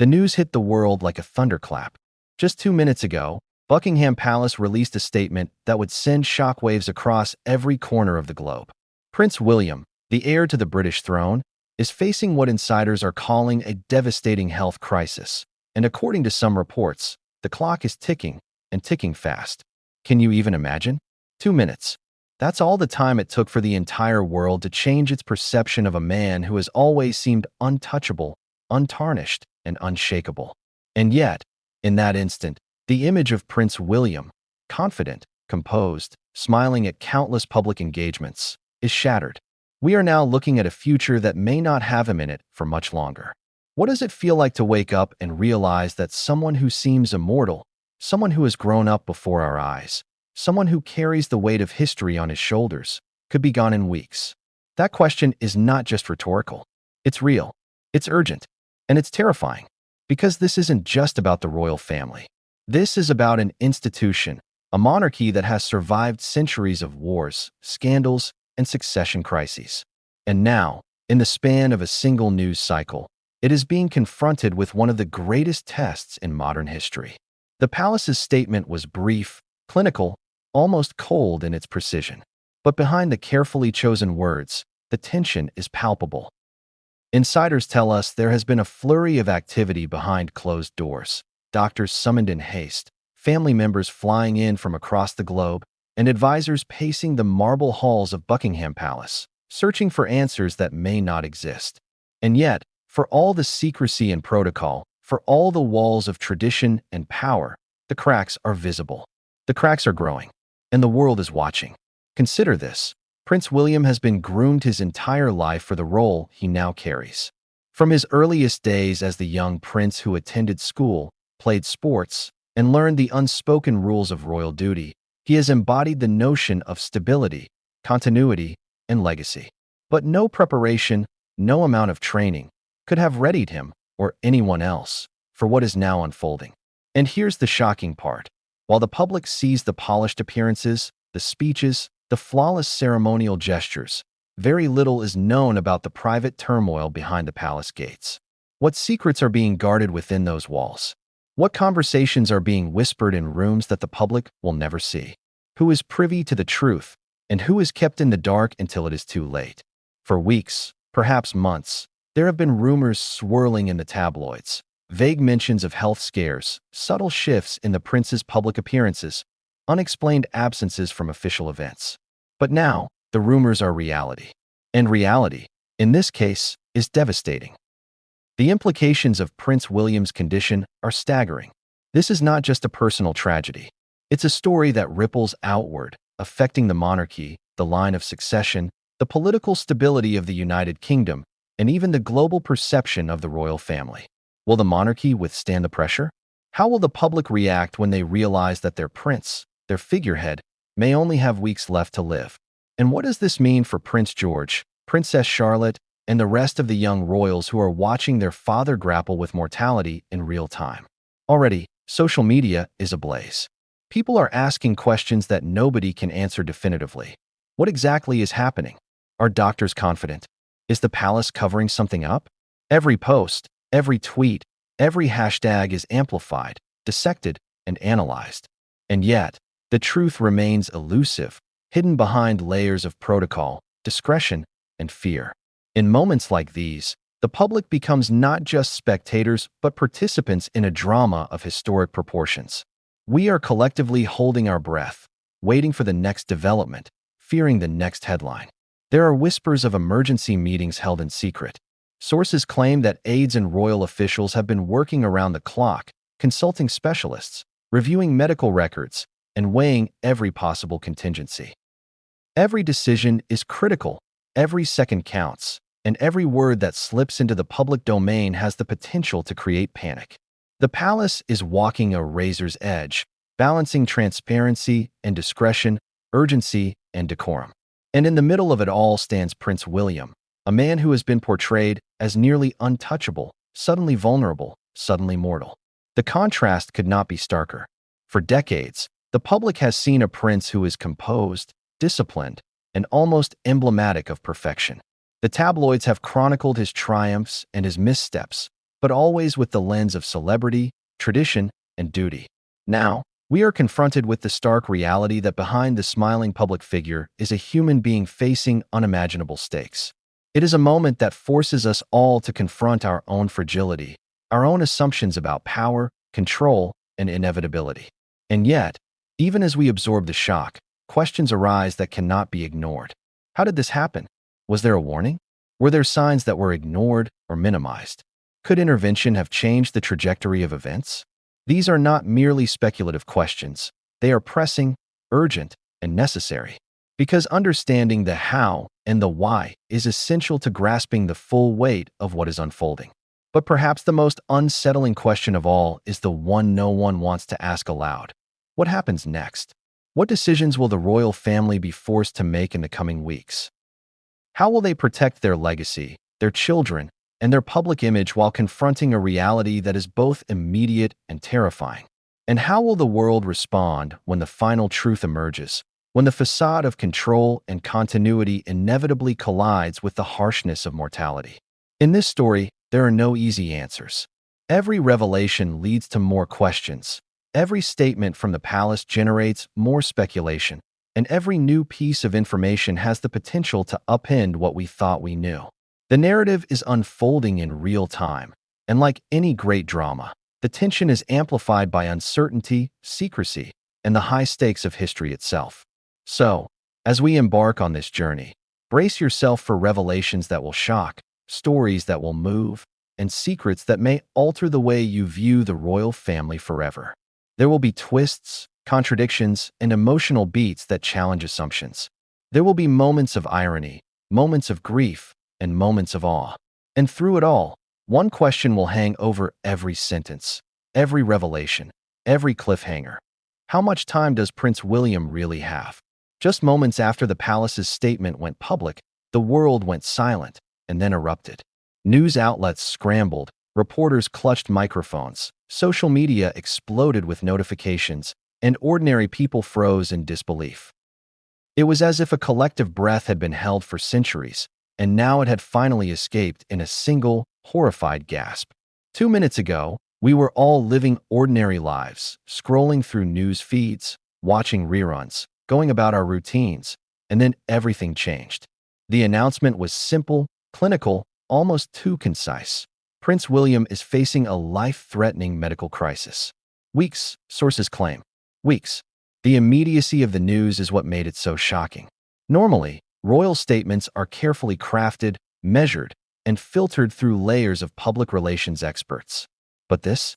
The news hit the world like a thunderclap. Just 2 minutes ago, Buckingham Palace released a statement that would send shockwaves across every corner of the globe. Prince William, the heir to the British throne, is facing what insiders are calling a devastating health crisis. And according to some reports, the clock is ticking, and ticking fast. Can you even imagine? 2 minutes. That's all the time it took for the entire world to change its perception of a man who has always seemed untouchable, untarnished, and unshakable. And yet, in that instant, the image of Prince William, confident, composed, smiling at countless public engagements, is shattered. We are now looking at a future that may not have him in it for much longer. What does it feel like to wake up and realize that someone who seems immortal, someone who has grown up before our eyes, someone who carries the weight of history on his shoulders, could be gone in weeks? That question is not just rhetorical. It's real, it's urgent, and it's terrifying. Because this isn't just about the royal family. This is about an institution, a monarchy that has survived centuries of wars, scandals, and succession crises. And now, in the span of a single news cycle, it is being confronted with one of the greatest tests in modern history. The palace's statement was brief, clinical, almost cold in its precision. But behind the carefully chosen words, the tension is palpable. Insiders tell us there has been a flurry of activity behind closed doors. Doctors summoned in haste, family members flying in from across the globe, and advisors pacing the marble halls of Buckingham Palace, searching for answers that may not exist. And yet, for all the secrecy and protocol, for all the walls of tradition and power, the cracks are visible. The cracks are growing, and the world is watching. Consider this. Prince William has been groomed his entire life for the role he now carries. From his earliest days as the young prince who attended school, played sports, and learned the unspoken rules of royal duty, he has embodied the notion of stability, continuity, and legacy. But no preparation, no amount of training, could have readied him, or anyone else, for what is now unfolding. And here's the shocking part. While the public sees the polished appearances, the speeches, the flawless ceremonial gestures, very little is known about the private turmoil behind the palace gates. What secrets are being guarded within those walls? What conversations are being whispered in rooms that the public will never see? Who is privy to the truth, and who is kept in the dark until it is too late? For weeks, perhaps months, there have been rumors swirling in the tabloids, vague mentions of health scares, subtle shifts in the prince's public appearances, unexplained absences from official events. But now, the rumors are reality. And reality, in this case, is devastating. The implications of Prince William's condition are staggering. This is not just a personal tragedy. It's a story that ripples outward, affecting the monarchy, the line of succession, the political stability of the United Kingdom, and even the global perception of the royal family. Will the monarchy withstand the pressure? How will the public react when they realize that their prince, their figurehead, may only have weeks left to live? And what does this mean for Prince George, Princess Charlotte, and the rest of the young royals who are watching their father grapple with mortality in real time? Already, social media is ablaze. People are asking questions that nobody can answer definitively. What exactly is happening? Are doctors confident? Is the palace covering something up? Every post, every tweet, every hashtag is amplified, dissected, and analyzed. And yet, the truth remains elusive, hidden behind layers of protocol, discretion, and fear. In moments like these, the public becomes not just spectators but participants in a drama of historic proportions. We are collectively holding our breath, waiting for the next development, fearing the next headline. There are whispers of emergency meetings held in secret. Sources claim that aides and royal officials have been working around the clock, consulting specialists, reviewing medical records, and weighing every possible contingency. Every decision is critical, every second counts, and every word that slips into the public domain has the potential to create panic. The palace is walking a razor's edge, balancing transparency and discretion, urgency and decorum. And in the middle of it all stands Prince William, a man who has been portrayed as nearly untouchable, suddenly vulnerable, suddenly mortal. The contrast could not be starker. For decades, the public has seen a prince who is composed, disciplined, and almost emblematic of perfection. The tabloids have chronicled his triumphs and his missteps, but always with the lens of celebrity, tradition, and duty. Now, we are confronted with the stark reality that behind the smiling public figure is a human being facing unimaginable stakes. It is a moment that forces us all to confront our own fragility, our own assumptions about power, control, and inevitability. And yet, even as we absorb the shock, questions arise that cannot be ignored. How did this happen? Was there a warning? Were there signs that were ignored or minimized? Could intervention have changed the trajectory of events? These are not merely speculative questions. They are pressing, urgent, and necessary. Because understanding the how and the why is essential to grasping the full weight of what is unfolding. But perhaps the most unsettling question of all is the one no one wants to ask aloud. What happens next? What decisions will the royal family be forced to make in the coming weeks? How will they protect their legacy, their children, and their public image while confronting a reality that is both immediate and terrifying? And how will the world respond when the final truth emerges, when the facade of control and continuity inevitably collides with the harshness of mortality? In this story, there are no easy answers. Every revelation leads to more questions. Every statement from the palace generates more speculation, and every new piece of information has the potential to upend what we thought we knew. The narrative is unfolding in real time, and like any great drama, the tension is amplified by uncertainty, secrecy, and the high stakes of history itself. So, as we embark on this journey, brace yourself for revelations that will shock, stories that will move, and secrets that may alter the way you view the royal family forever. There will be twists, contradictions, and emotional beats that challenge assumptions. There will be moments of irony, moments of grief, and moments of awe. And through it all, one question will hang over every sentence, every revelation, every cliffhanger. How much time does Prince William really have? Just moments after the palace's statement went public, the world went silent and then erupted. News outlets scrambled, reporters clutched microphones, social media exploded with notifications, and ordinary people froze in disbelief. It was as if a collective breath had been held for centuries, and now it had finally escaped in a single, horrified gasp. 2 minutes ago, we were all living ordinary lives, scrolling through news feeds, watching reruns, going about our routines, and then everything changed. The announcement was simple, clinical, almost too concise. Prince William is facing a life-threatening medical crisis. Weeks, sources claim. Weeks. The immediacy of the news is what made it so shocking. Normally, royal statements are carefully crafted, measured, and filtered through layers of public relations experts. But this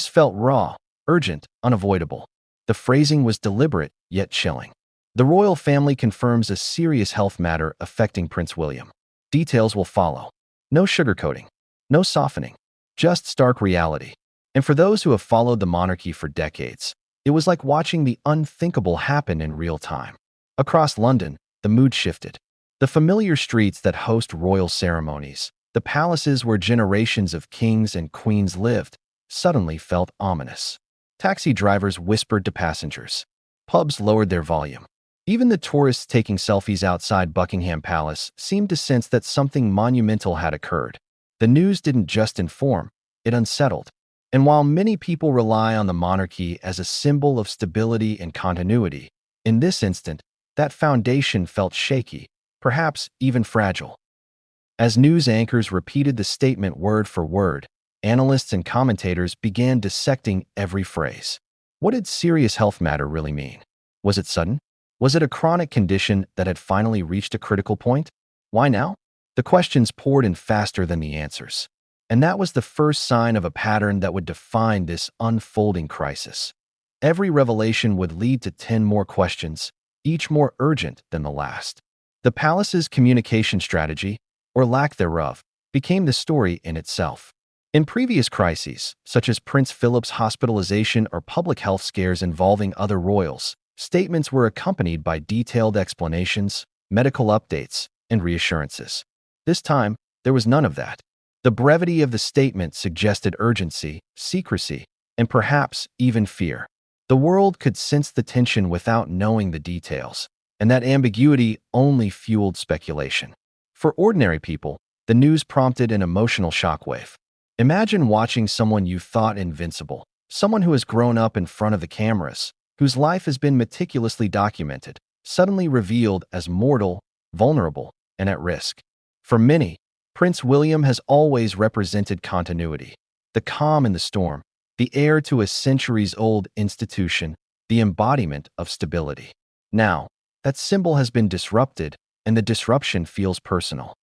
felt raw, urgent, unavoidable. The phrasing was deliberate, yet chilling. The royal family confirms a serious health matter affecting Prince William. Details will follow. No sugarcoating. No softening. Just stark reality. And for those who have followed the monarchy for decades, it was like watching the unthinkable happen in real time. Across London, the mood shifted. The familiar streets that host royal ceremonies, the palaces where generations of kings and queens lived, suddenly felt ominous. Taxi drivers whispered to passengers. Pubs lowered their volume. Even the tourists taking selfies outside Buckingham Palace seemed to sense that something monumental had occurred. The news didn't just inform, it unsettled. And while many people rely on the monarchy as a symbol of stability and continuity, in this instant, that foundation felt shaky, perhaps even fragile. As news anchors repeated the statement word for word, analysts and commentators began dissecting every phrase. What did serious health matter really mean? Was it sudden? Was it a chronic condition that had finally reached a critical point? Why now? The questions poured in faster than the answers. And that was the first sign of a pattern that would define this unfolding crisis. Every revelation would lead to 10 more questions, each more urgent than the last. The palace's communication strategy, or lack thereof, became the story in itself. In previous crises, such as Prince Philip's hospitalization or public health scares involving other royals, statements were accompanied by detailed explanations, medical updates, and reassurances. This time, there was none of that. The brevity of the statement suggested urgency, secrecy, and perhaps even fear. The world could sense the tension without knowing the details, and that ambiguity only fueled speculation. For ordinary people, the news prompted an emotional shockwave. Imagine watching someone you thought invincible, someone who has grown up in front of the cameras, whose life has been meticulously documented, suddenly revealed as mortal, vulnerable, and at risk. For many, Prince William has always represented continuity, the calm in the storm, the heir to a centuries-old institution, the embodiment of stability. Now, that symbol has been disrupted, and the disruption feels personal.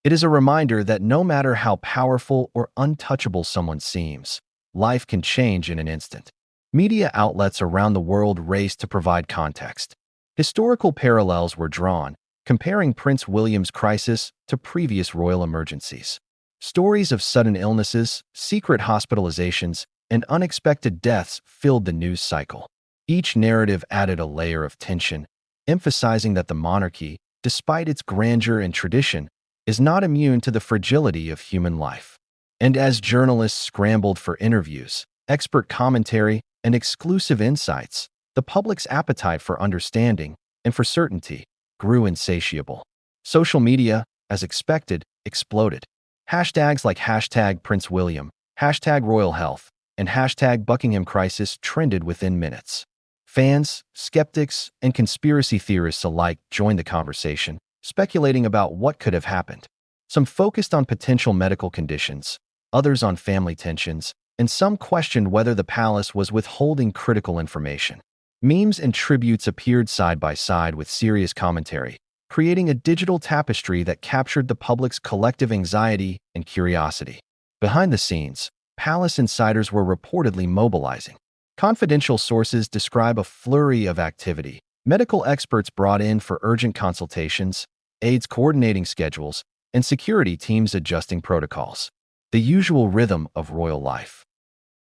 It is a reminder that no matter how powerful or untouchable someone seems, life can change in an instant. Media outlets around the world raced to provide context. Historical parallels were drawn, comparing Prince William's crisis to previous royal emergencies. Stories of sudden illnesses, secret hospitalizations, and unexpected deaths filled the news cycle. Each narrative added a layer of tension, emphasizing that the monarchy, despite its grandeur and tradition, is not immune to the fragility of human life. And as journalists scrambled for interviews, expert commentary, and exclusive insights, the public's appetite for understanding and for certainty grew insatiable. Social media, as expected, exploded. Hashtags like hashtag Prince William, hashtag Royal Health, and hashtag Buckingham Crisis trended within minutes. Fans, skeptics, and conspiracy theorists alike joined the conversation, speculating about what could have happened. Some focused on potential medical conditions, others on family tensions, and some questioned whether the palace was withholding critical information. Memes and tributes appeared side by side with serious commentary, creating a digital tapestry that captured the public's collective anxiety and curiosity. Behind the scenes, palace insiders were reportedly mobilizing. Confidential sources describe a flurry of activity. Medical experts brought in for urgent consultations, aides coordinating schedules, and security teams adjusting protocols. The usual rhythm of royal life.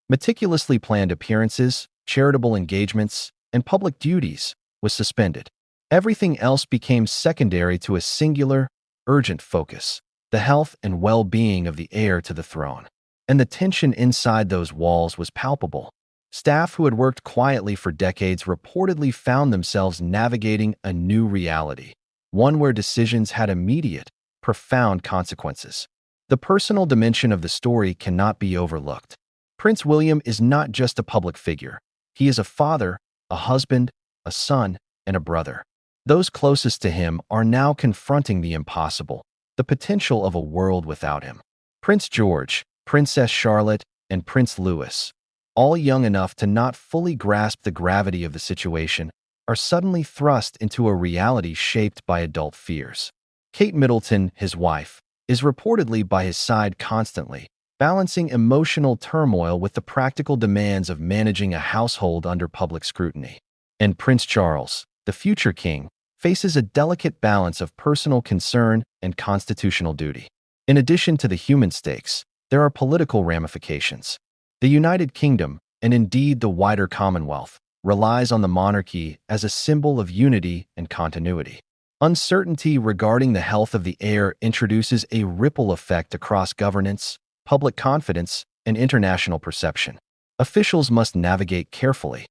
Meticulously planned appearances, charitable engagements, and public duties was suspended. Everything else became secondary to a singular, urgent focus: the health and well-being of the heir to the throne. And the tension inside those walls was palpable. Staff who had worked quietly for decades reportedly found themselves navigating a new reality, one where decisions had immediate, profound consequences. The personal dimension of the story cannot be overlooked. Prince William is not just a public figure. He is a father, a husband, a son, and a brother. Those closest to him are now confronting the impossible, the potential of a world without him. Prince George, Princess Charlotte, and Prince Louis, all young enough to not fully grasp the gravity of the situation, are suddenly thrust into a reality shaped by adult fears. Kate Middleton, his wife, is reportedly by his side constantly, balancing emotional turmoil with the practical demands of managing a household under public scrutiny. And Prince Charles, the future king, faces a delicate balance of personal concern and constitutional duty. In addition to the human stakes, there are political ramifications. The United Kingdom, and indeed the wider Commonwealth, relies on the monarchy as a symbol of unity and continuity. Uncertainty regarding the health of the heir introduces a ripple effect across governance, public confidence, and international perception. Officials must navigate carefully.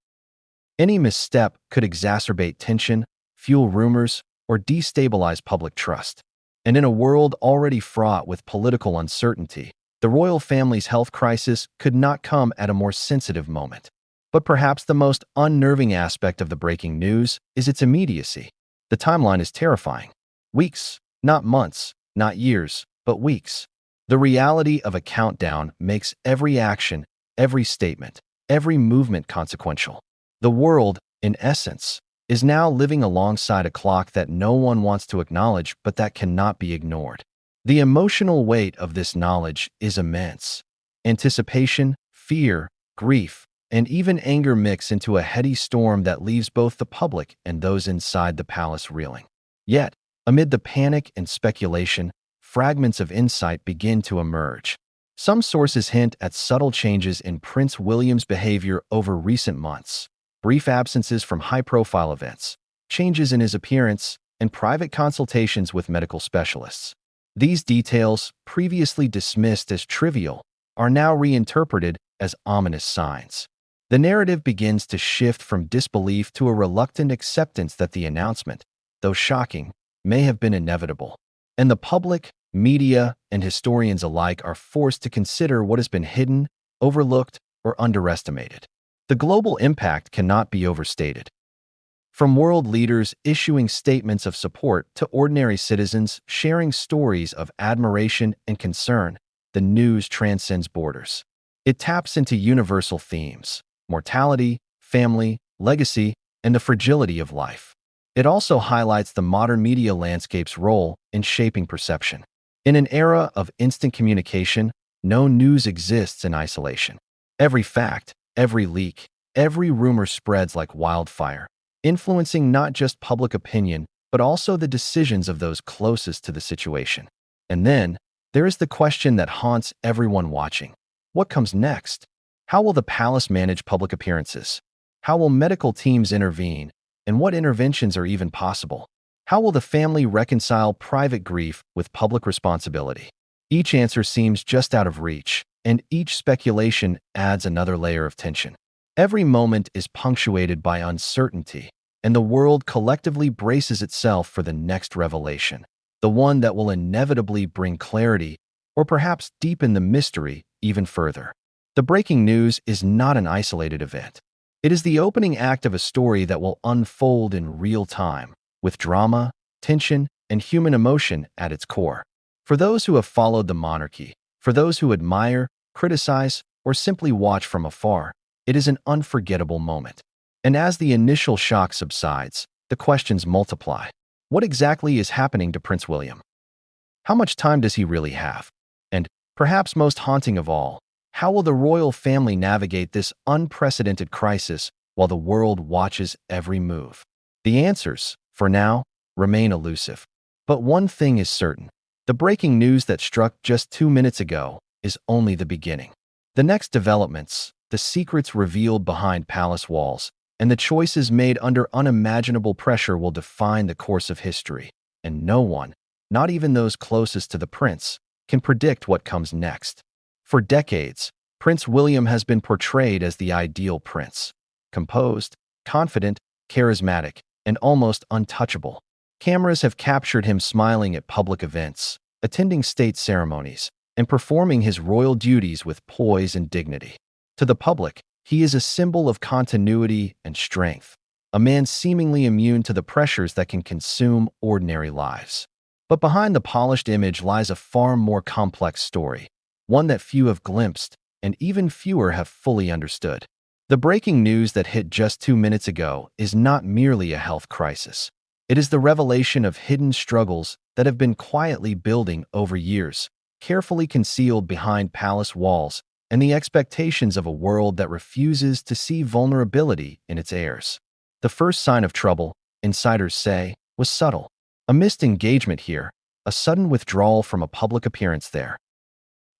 Any misstep could exacerbate tension, fuel rumors, or destabilize public trust. And in a world already fraught with political uncertainty, the royal family's health crisis could not come at a more sensitive moment. But perhaps the most unnerving aspect of the breaking news is its immediacy. The timeline is terrifying. Weeks, not months, not years, but weeks. The reality of a countdown makes every action, every statement, every movement consequential. The world, in essence, is now living alongside a clock that no one wants to acknowledge but that cannot be ignored. The emotional weight of this knowledge is immense. Anticipation, fear, grief, and even anger mix into a heady storm that leaves both the public and those inside the palace reeling. Yet, amid the panic and speculation, fragments of insight begin to emerge. Some sources hint at subtle changes in Prince William's behavior over recent months: brief absences from high-profile events, changes in his appearance, and private consultations with medical specialists. These details, previously dismissed as trivial, are now reinterpreted as ominous signs. The narrative begins to shift from disbelief to a reluctant acceptance that the announcement, though shocking, may have been inevitable. And the public, media and historians alike are forced to consider what has been hidden, overlooked, or underestimated. The global impact cannot be overstated. From world leaders issuing statements of support to ordinary citizens sharing stories of admiration and concern, the news transcends borders. It taps into universal themes: mortality, family, legacy, and the fragility of life. It also highlights the modern media landscape's role in shaping perception. In an era of instant communication, no news exists in isolation. Every fact, every leak, every rumor spreads like wildfire, influencing not just public opinion, but also the decisions of those closest to the situation. And then, there is the question that haunts everyone watching. What comes next? How will the palace manage public appearances? How will medical teams intervene? And what interventions are even possible? How will the family reconcile private grief with public responsibility? Each answer seems just out of reach, and each speculation adds another layer of tension. Every moment is punctuated by uncertainty, and the world collectively braces itself for the next revelation, the one that will inevitably bring clarity or perhaps deepen the mystery even further. The breaking news is not an isolated event. It is the opening act of a story that will unfold in real time, with drama, tension, and human emotion at its core. For those who have followed the monarchy, for those who admire, criticize, or simply watch from afar, it is an unforgettable moment. And as the initial shock subsides, the questions multiply. What exactly is happening to Prince William? How much time does he really have? And, perhaps most haunting of all, how will the royal family navigate this unprecedented crisis while the world watches every move? The answers, for now, remain elusive. But one thing is certain: the breaking news that struck just 2 minutes ago is only the beginning. The next developments, the secrets revealed behind palace walls, and the choices made under unimaginable pressure will define the course of history. And no one, not even those closest to the prince, can predict what comes next. For decades, Prince William has been portrayed as the ideal prince: composed, confident, charismatic, and almost untouchable. Cameras have captured him smiling at public events, attending state ceremonies, and performing his royal duties with poise and dignity. To the public, he is a symbol of continuity and strength, a man seemingly immune to the pressures that can consume ordinary lives. But behind the polished image lies a far more complex story, one that few have glimpsed and even fewer have fully understood. The breaking news that hit just 2 minutes ago is not merely a health crisis. It is the revelation of hidden struggles that have been quietly building over years, carefully concealed behind palace walls, and the expectations of a world that refuses to see vulnerability in its heirs. The first sign of trouble, insiders say, was subtle. A missed engagement here, a sudden withdrawal from a public appearance there.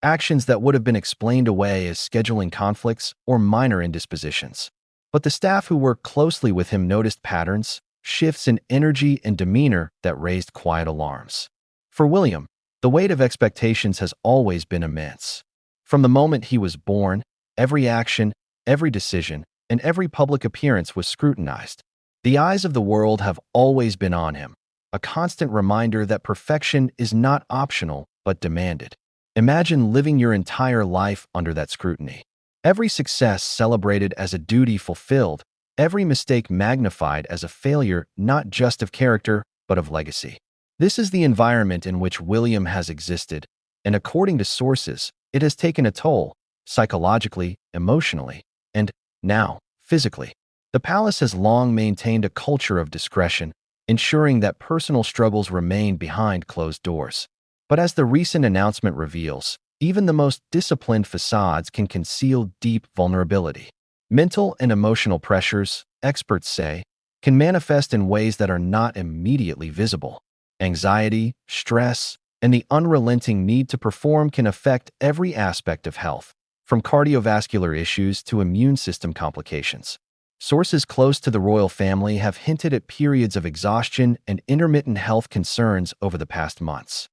Actions that would have been explained away as scheduling conflicts or minor indispositions. But the staff who worked closely with him noticed patterns, shifts in energy and demeanor that raised quiet alarms. For William, the weight of expectations has always been immense. From the moment he was born, every action, every decision, and every public appearance was scrutinized. The eyes of the world have always been on him, a constant reminder that perfection is not optional but demanded. Imagine living your entire life under that scrutiny. Every success celebrated as a duty fulfilled, every mistake magnified as a failure not just of character but of legacy. This is the environment in which William has existed, and according to sources, it has taken a toll, psychologically, emotionally, and, now, physically. The palace has long maintained a culture of discretion, ensuring that personal struggles remain behind closed doors. But as the recent announcement reveals, even the most disciplined facades can conceal deep vulnerability. Mental and emotional pressures, experts say, can manifest in ways that are not immediately visible. Anxiety, stress, and the unrelenting need to perform can affect every aspect of health, from cardiovascular issues to immune system complications. Sources close to the royal family have hinted at periods of exhaustion and intermittent health concerns over the past months.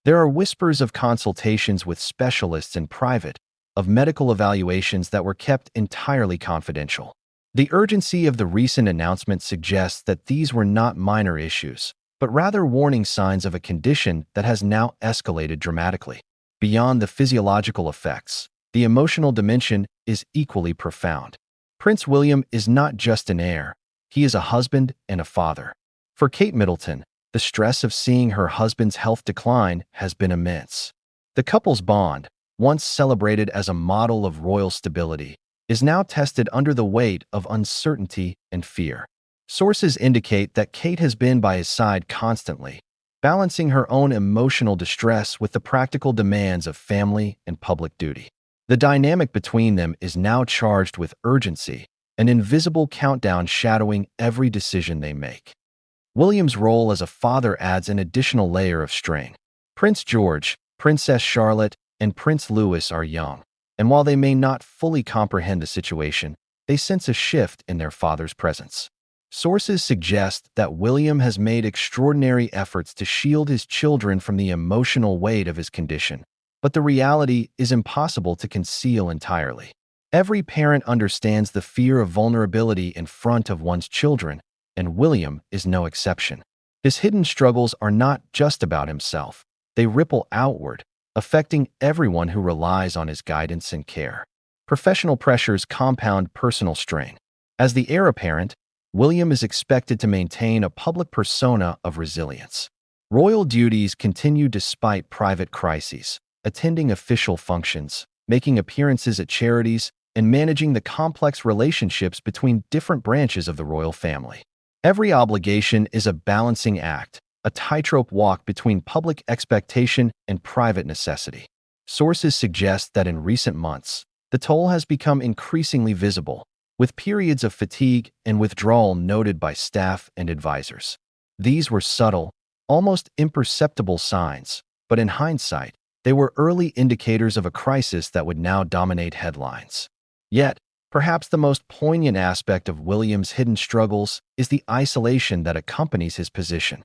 There are whispers of consultations with specialists in private, of medical evaluations that were kept entirely confidential. The urgency of the recent announcement suggests that these were not minor issues, but rather warning signs of a condition that has now escalated dramatically. Beyond the physiological effects, the emotional dimension is equally profound. Prince William is not just an heir, he is a husband and a father. For Kate Middleton, the stress of seeing her husband's health decline has been immense. The couple's bond, once celebrated as a model of royal stability, is now tested under the weight of uncertainty and fear. Sources indicate that Kate has been by his side constantly, balancing her own emotional distress with the practical demands of family and public duty. The dynamic between them is now charged with urgency, an invisible countdown shadowing every decision they make. William's role as a father adds an additional layer of strain. Prince George, Princess Charlotte, and Prince Louis are young, and while they may not fully comprehend the situation, they sense a shift in their father's presence. Sources suggest that William has made extraordinary efforts to shield his children from the emotional weight of his condition, but the reality is impossible to conceal entirely. Every parent understands the fear of vulnerability in front of one's children, and William is no exception. His hidden struggles are not just about himself. They ripple outward, affecting everyone who relies on his guidance and care. Professional pressures compound personal strain. As the heir apparent, William is expected to maintain a public persona of resilience. Royal duties continue despite private crises, attending official functions, making appearances at charities, and managing the complex relationships between different branches of the royal family. Every obligation is a balancing act, a tightrope walk between public expectation and private necessity. Sources suggest that in recent months, the toll has become increasingly visible, with periods of fatigue and withdrawal noted by staff and advisors. These were subtle, almost imperceptible signs, but in hindsight, they were early indicators of a crisis that would now dominate headlines. Yet, perhaps the most poignant aspect of William's hidden struggles is the isolation that accompanies his position.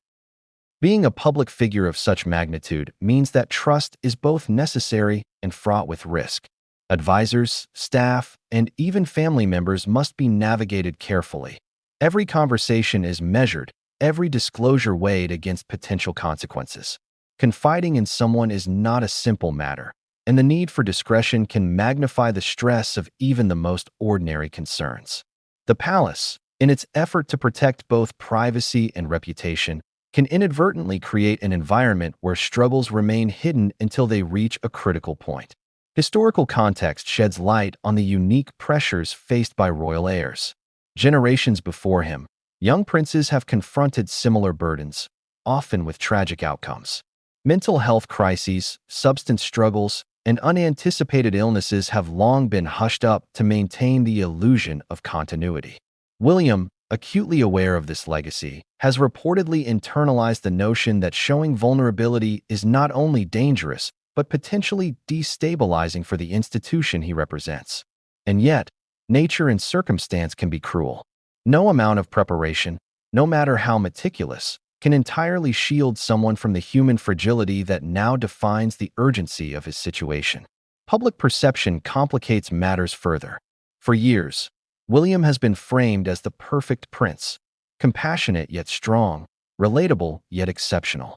Being a public figure of such magnitude means that trust is both necessary and fraught with risk. Advisors, staff, and even family members must be navigated carefully. Every conversation is measured, every disclosure weighed against potential consequences. Confiding in someone is not a simple matter, and the need for discretion can magnify the stress of even the most ordinary concerns. The palace, in its effort to protect both privacy and reputation, can inadvertently create an environment where struggles remain hidden until they reach a critical point. Historical context sheds light on the unique pressures faced by royal heirs. Generations before him, young princes have confronted similar burdens, often with tragic outcomes. Mental health crises, substance struggles, and unanticipated illnesses have long been hushed up to maintain the illusion of continuity. William, acutely aware of this legacy, has reportedly internalized the notion that showing vulnerability is not only dangerous, but potentially destabilizing for the institution he represents. And yet, nature and circumstance can be cruel. No amount of preparation, no matter how meticulous, can entirely shield someone from the human fragility that now defines the urgency of his situation. Public perception complicates matters further. For years, William has been framed as the perfect prince, compassionate yet strong, relatable yet exceptional.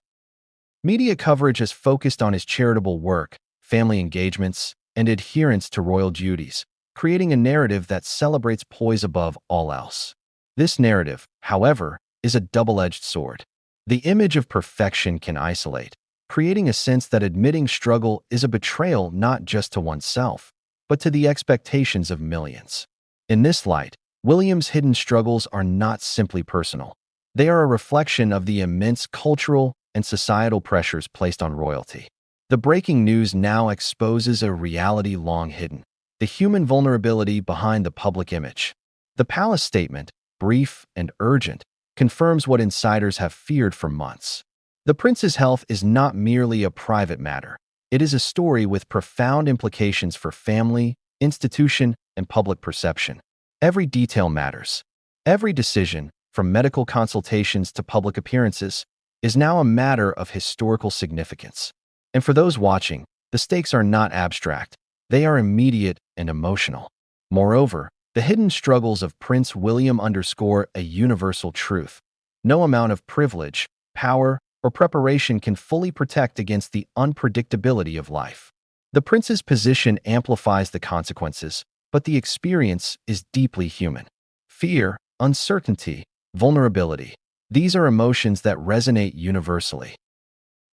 Media coverage has focused on his charitable work, family engagements, and adherence to royal duties, creating a narrative that celebrates poise above all else. This narrative, however, is a double-edged sword. The image of perfection can isolate, creating a sense that admitting struggle is a betrayal not just to oneself, but to the expectations of millions. In this light, William's hidden struggles are not simply personal. They are a reflection of the immense cultural and societal pressures placed on royalty. The breaking news now exposes a reality long hidden: the human vulnerability behind the public image. The palace statement, brief and urgent, confirms what insiders have feared for months. The prince's health is not merely a private matter. It is a story with profound implications for family, institution, and public perception. Every detail matters. Every decision, from medical consultations to public appearances, is now a matter of historical significance. And for those watching, the stakes are not abstract. They are immediate and emotional. Moreover, the hidden struggles of Prince William underscore a universal truth. No amount of privilege, power, or preparation can fully protect against the unpredictability of life. The prince's position amplifies the consequences, but the experience is deeply human. Fear, uncertainty, vulnerability. These are emotions that resonate universally.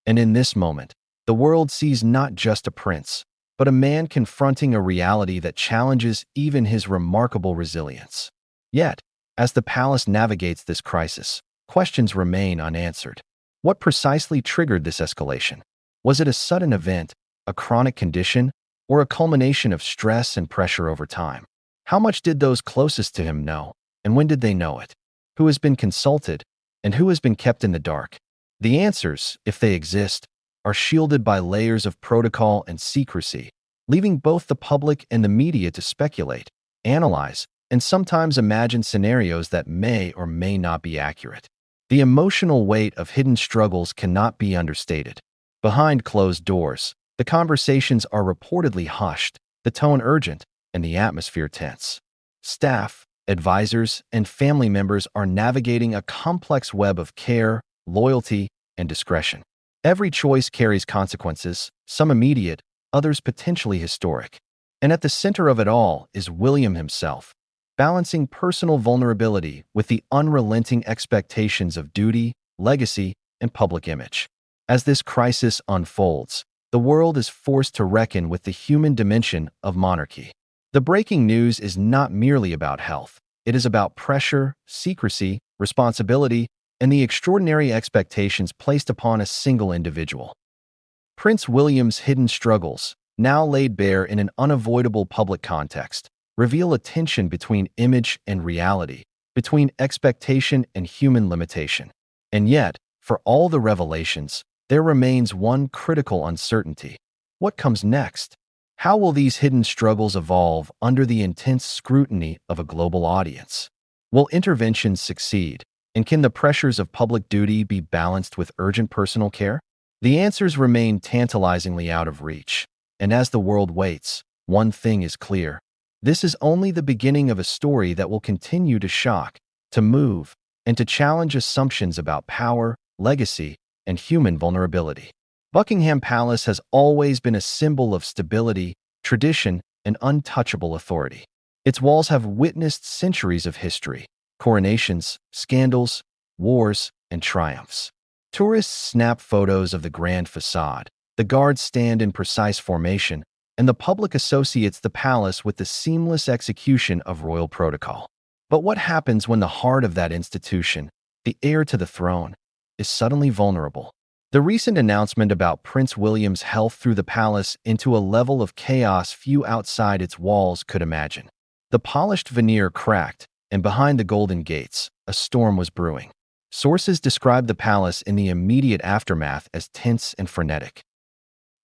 And in this moment, the world sees not just a prince, but a man confronting a reality that challenges even his remarkable resilience. Yet, as the palace navigates this crisis, questions remain unanswered. What precisely triggered this escalation? Was it a sudden event, a chronic condition, or a culmination of stress and pressure over time? How much did those closest to him know, and when did they know it? Who has been consulted, and who has been kept in the dark? The answers, if they exist, are shielded by layers of protocol and secrecy, leaving both the public and the media to speculate, analyze, and sometimes imagine scenarios that may or may not be accurate. The emotional weight of hidden struggles cannot be understated. Behind closed doors, the conversations are reportedly hushed, the tone urgent, and the atmosphere tense. Staff, advisors, and family members are navigating a complex web of care, loyalty, and discretion. Every choice carries consequences, some immediate, others potentially historic. And at the center of it all is William himself, balancing personal vulnerability with the unrelenting expectations of duty, legacy, and public image. As this crisis unfolds, the world is forced to reckon with the human dimension of monarchy. The breaking news is not merely about health. It is about pressure, secrecy, responsibility, and the extraordinary expectations placed upon a single individual. Prince William's hidden struggles, now laid bare in an unavoidable public context, reveal a tension between image and reality, between expectation and human limitation. And yet, for all the revelations, there remains one critical uncertainty. What comes next? How will these hidden struggles evolve under the intense scrutiny of a global audience? Will interventions succeed? And can the pressures of public duty be balanced with urgent personal care? The answers remain tantalizingly out of reach. And as the world waits, one thing is clear. This is only the beginning of a story that will continue to shock, to move, and to challenge assumptions about power, legacy, and human vulnerability. Buckingham Palace has always been a symbol of stability, tradition, and untouchable authority. Its walls have witnessed centuries of history, coronations, scandals, wars, and triumphs. Tourists snap photos of the grand facade, the guards stand in precise formation, and the public associates the palace with the seamless execution of royal protocol. But what happens when the heart of that institution, the heir to the throne, is suddenly vulnerable? The recent announcement about Prince William's health threw the palace into a level of chaos few outside its walls could imagine. The polished veneer cracked, and behind the golden gates, a storm was brewing. Sources describe the palace in the immediate aftermath as tense and frenetic.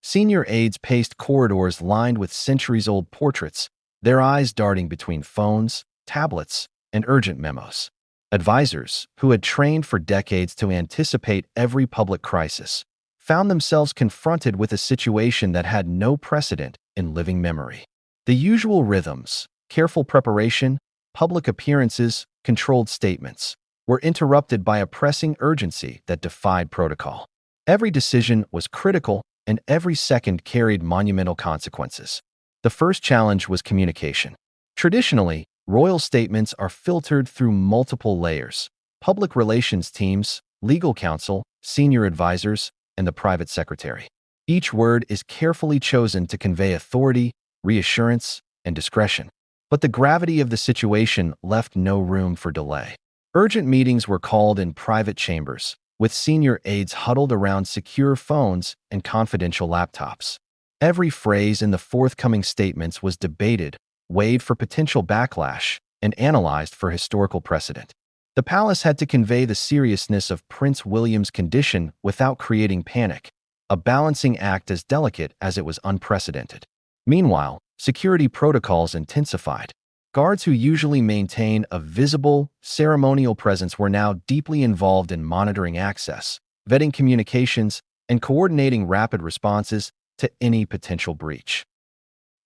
Senior aides paced corridors lined with centuries-old portraits, their eyes darting between phones, tablets, and urgent memos. Advisors, who had trained for decades to anticipate every public crisis, found themselves confronted with a situation that had no precedent in living memory. The usual rhythms, careful preparation, public appearances, controlled statements, were interrupted by a pressing urgency that defied protocol. Every decision was critical, and every second carried monumental consequences. The first challenge was communication. Traditionally, royal statements are filtered through multiple layers: public relations teams, legal counsel, senior advisors, and the private secretary. Each word is carefully chosen to convey authority, reassurance, and discretion. But the gravity of the situation left no room for delay. Urgent meetings were called in private chambers, with senior aides huddled around secure phones and confidential laptops. Every phrase in the forthcoming statements was debated, weighed for potential backlash, and analyzed for historical precedent. The palace had to convey the seriousness of Prince William's condition without creating panic, a balancing act as delicate as it was unprecedented. Meanwhile, security protocols intensified. Guards who usually maintain a visible, ceremonial presence were now deeply involved in monitoring access, vetting communications, and coordinating rapid responses to any potential breach.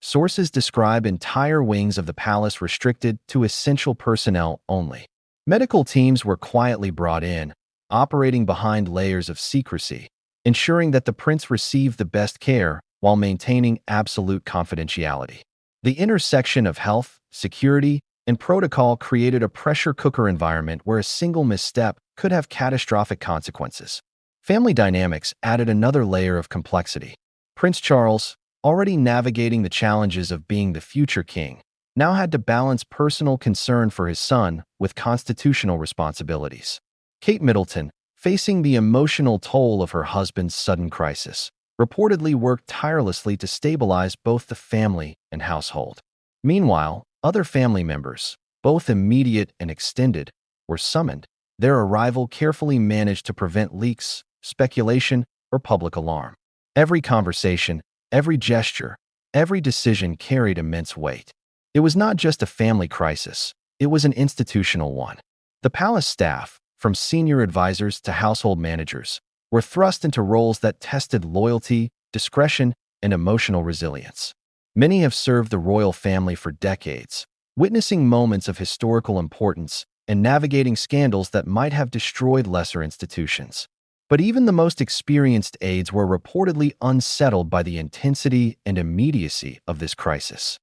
Sources describe entire wings of the palace restricted to essential personnel only. Medical teams were quietly brought in, operating behind layers of secrecy, ensuring that the prince received the best care while maintaining absolute confidentiality. The intersection of health, security, and protocol created a pressure cooker environment where a single misstep could have catastrophic consequences. Family dynamics added another layer of complexity. Prince Charles, already navigating the challenges of being the future king, now had to balance personal concern for his son with constitutional responsibilities. Kate Middleton, facing the emotional toll of her husband's sudden crisis, reportedly worked tirelessly to stabilize both the family and household. Meanwhile, other family members, both immediate and extended, were summoned, their arrival carefully managed to prevent leaks, speculation, or public alarm. Every conversation, every gesture, every decision carried immense weight. It was not just a family crisis, it was an institutional one. The palace staff, from senior advisors to household managers, were thrust into roles that tested loyalty, discretion, and emotional resilience. Many have served the royal family for decades, witnessing moments of historical importance and navigating scandals that might have destroyed lesser institutions. But even the most experienced aides were reportedly unsettled by the intensity and immediacy of this crisis.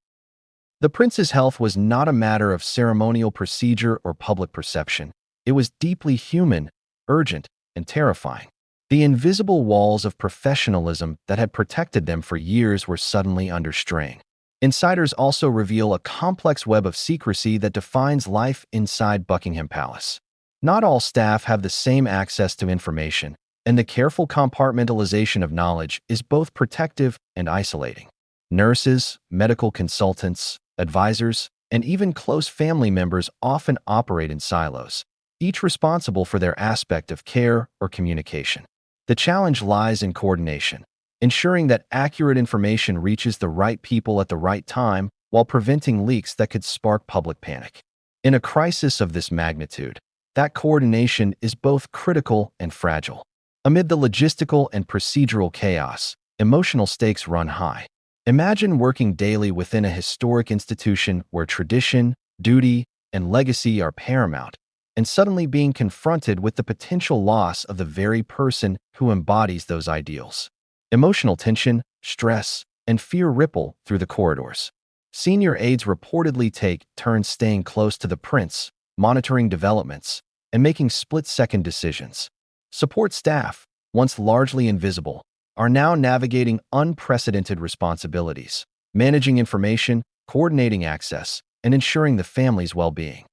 The prince's health was not a matter of ceremonial procedure or public perception. It was deeply human, urgent, and terrifying. The invisible walls of professionalism that had protected them for years were suddenly under strain. Insiders also reveal a complex web of secrecy that defines life inside Buckingham Palace. Not all staff have the same access to information, and the careful compartmentalization of knowledge is both protective and isolating. Nurses, medical consultants, advisors, and even close family members often operate in silos, each responsible for their aspect of care or communication. The challenge lies in coordination, ensuring that accurate information reaches the right people at the right time while preventing leaks that could spark public panic. In a crisis of this magnitude, that coordination is both critical and fragile. Amid the logistical and procedural chaos, emotional stakes run high. Imagine working daily within a historic institution where tradition, duty, and legacy are paramount, and suddenly being confronted with the potential loss of the very person who embodies those ideals. Emotional tension, stress, and fear ripple through the corridors. Senior aides reportedly take turns staying close to the prince, monitoring developments, and making split-second decisions. Support staff, once largely invisible, are now navigating unprecedented responsibilities, managing information, coordinating access, and ensuring the family's well-being.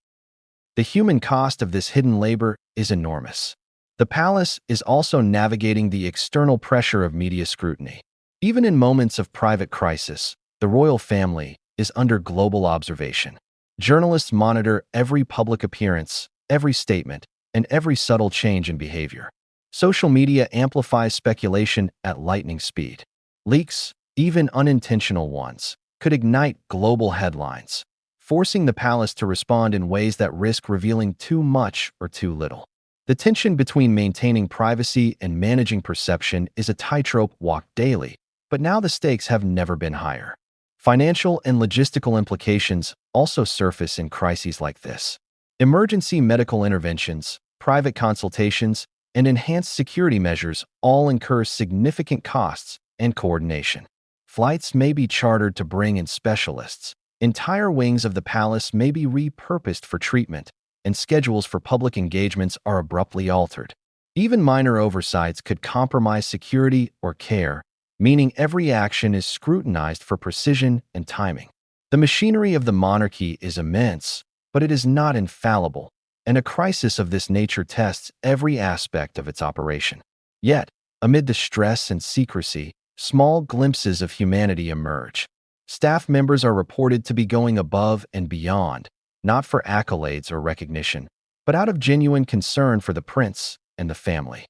The human cost of this hidden labor is enormous. The palace is also navigating the external pressure of media scrutiny. Even in moments of private crisis, the royal family is under global observation. Journalists monitor every public appearance, every statement, and every subtle change in behavior. Social media amplifies speculation at lightning speed. Leaks, even unintentional ones, could ignite global headlines, forcing the palace to respond in ways that risk revealing too much or too little. The tension between maintaining privacy and managing perception is a tightrope walked daily, but now the stakes have never been higher. Financial and logistical implications also surface in crises like this. Emergency medical interventions, private consultations, and enhanced security measures all incur significant costs and coordination. Flights may be chartered to bring in specialists, entire wings of the palace may be repurposed for treatment, and schedules for public engagements are abruptly altered. Even minor oversights could compromise security or care, meaning every action is scrutinized for precision and timing. The machinery of the monarchy is immense, but it is not infallible, and a crisis of this nature tests every aspect of its operation. Yet, amid the stress and secrecy, small glimpses of humanity emerge. Staff members are reported to be going above and beyond, not for accolades or recognition, but out of genuine concern for the prince and the family.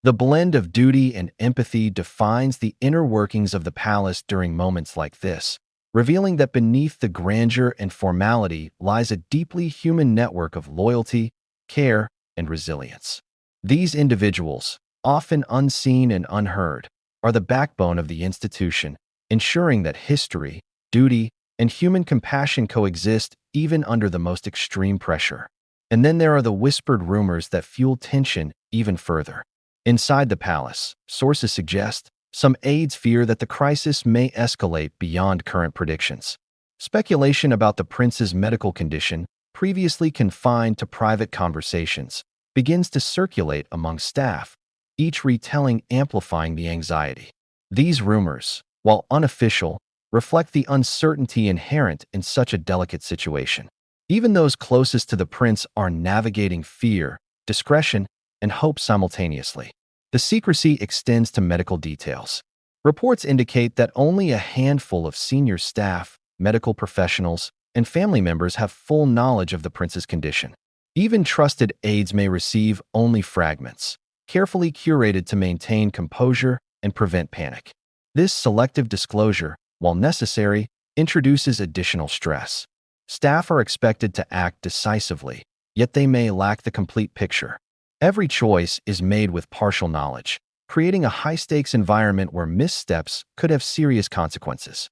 The blend of duty and empathy defines the inner workings of the palace during moments like this, revealing that beneath the grandeur and formality lies a deeply human network of loyalty, care, and resilience. These individuals, often unseen and unheard, are the backbone of the institution, ensuring that history, duty, and human compassion coexist even under the most extreme pressure. And then there are the whispered rumors that fuel tension even further. Inside the palace, sources suggest some aides fear that the crisis may escalate beyond current predictions. Speculation about the prince's medical condition, previously confined to private conversations, begins to circulate among staff, each retelling amplifying the anxiety. These rumors, while unofficial, reflect the uncertainty inherent in such a delicate situation. Even those closest to the prince are navigating fear, discretion, and hope simultaneously. The secrecy extends to medical details. Reports indicate that only a handful of senior staff, medical professionals, and family members have full knowledge of the prince's condition. Even trusted aides may receive only fragments, carefully curated to maintain composure and prevent panic. This selective disclosure, while necessary, introduces additional stress. Staff are expected to act decisively, yet they may lack the complete picture. Every choice is made with partial knowledge, creating a high-stakes environment where missteps could have serious consequences.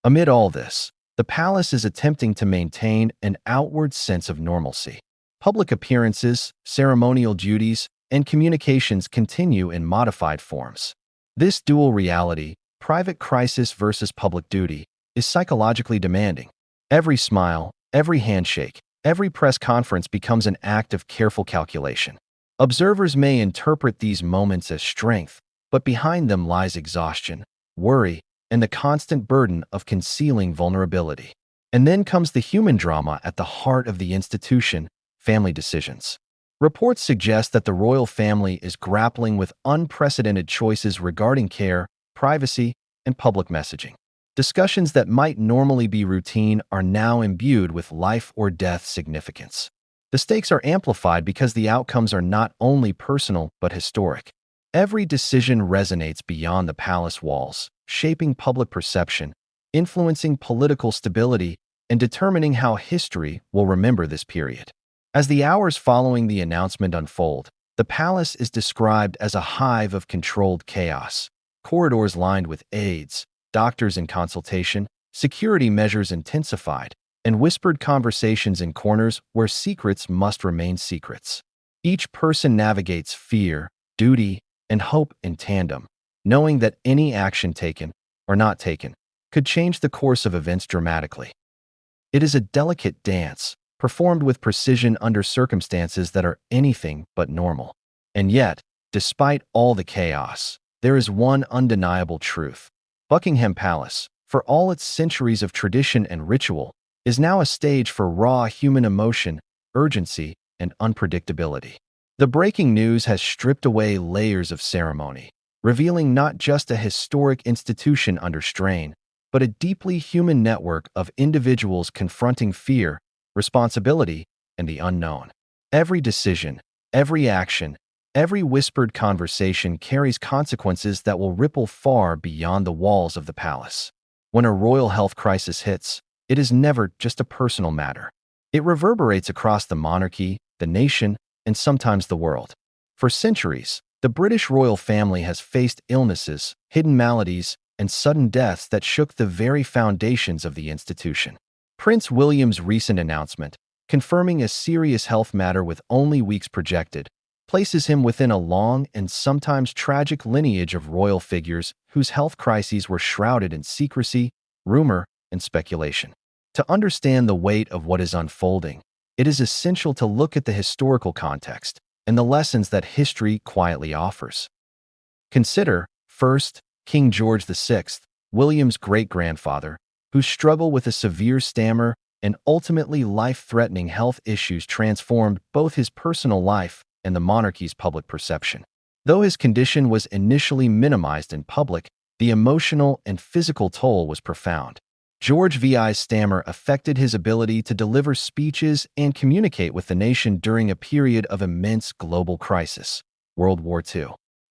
Amid all this, the palace is attempting to maintain an outward sense of normalcy. Public appearances, ceremonial duties, and communications continue in modified forms. This dual reality, private crisis versus public duty, is psychologically demanding. Every smile, every handshake, every press conference becomes an act of careful calculation. Observers may interpret these moments as strength, but behind them lies exhaustion, worry, and the constant burden of concealing vulnerability. And then comes the human drama at the heart of the institution: family decisions. Reports suggest that the royal family is grappling with unprecedented choices regarding care, privacy, and public messaging. Discussions that might normally be routine are now imbued with life or death significance. The stakes are amplified because the outcomes are not only personal but historic. Every decision resonates beyond the palace walls, shaping public perception, influencing political stability, and determining how history will remember this period. As the hours following the announcement unfold, the palace is described as a hive of controlled chaos. Corridors lined with aides, doctors in consultation, security measures intensified, and whispered conversations in corners where secrets must remain secrets. Each person navigates fear, duty, and hope in tandem, knowing that any action taken or not taken could change the course of events dramatically. It is a delicate dance, performed with precision under circumstances that are anything but normal. And yet, despite all the chaos, there is one undeniable truth. Buckingham Palace, for all its centuries of tradition and ritual, is now a stage for raw human emotion, urgency, and unpredictability. The breaking news has stripped away layers of ceremony, revealing not just a historic institution under strain, but a deeply human network of individuals confronting fear, responsibility, and the unknown. Every decision, every action, every whispered conversation carries consequences that will ripple far beyond the walls of the palace. When a royal health crisis hits, it is never just a personal matter. It reverberates across the monarchy, the nation, and sometimes the world. For centuries, the British royal family has faced illnesses, hidden maladies, and sudden deaths that shook the very foundations of the institution. Prince William's recent announcement, confirming a serious health matter with only weeks projected, places him within a long and sometimes tragic lineage of royal figures whose health crises were shrouded in secrecy, rumor, and speculation. To understand the weight of what is unfolding, it is essential to look at the historical context and the lessons that history quietly offers. Consider, first, King George VI, William's great-grandfather, whose struggle with a severe stammer and ultimately life-threatening health issues transformed both his personal life and the monarchy's public perception. Though his condition was initially minimized in public, the emotional and physical toll was profound. George VI's stammer affected his ability to deliver speeches and communicate with the nation during a period of immense global crisis, World War II.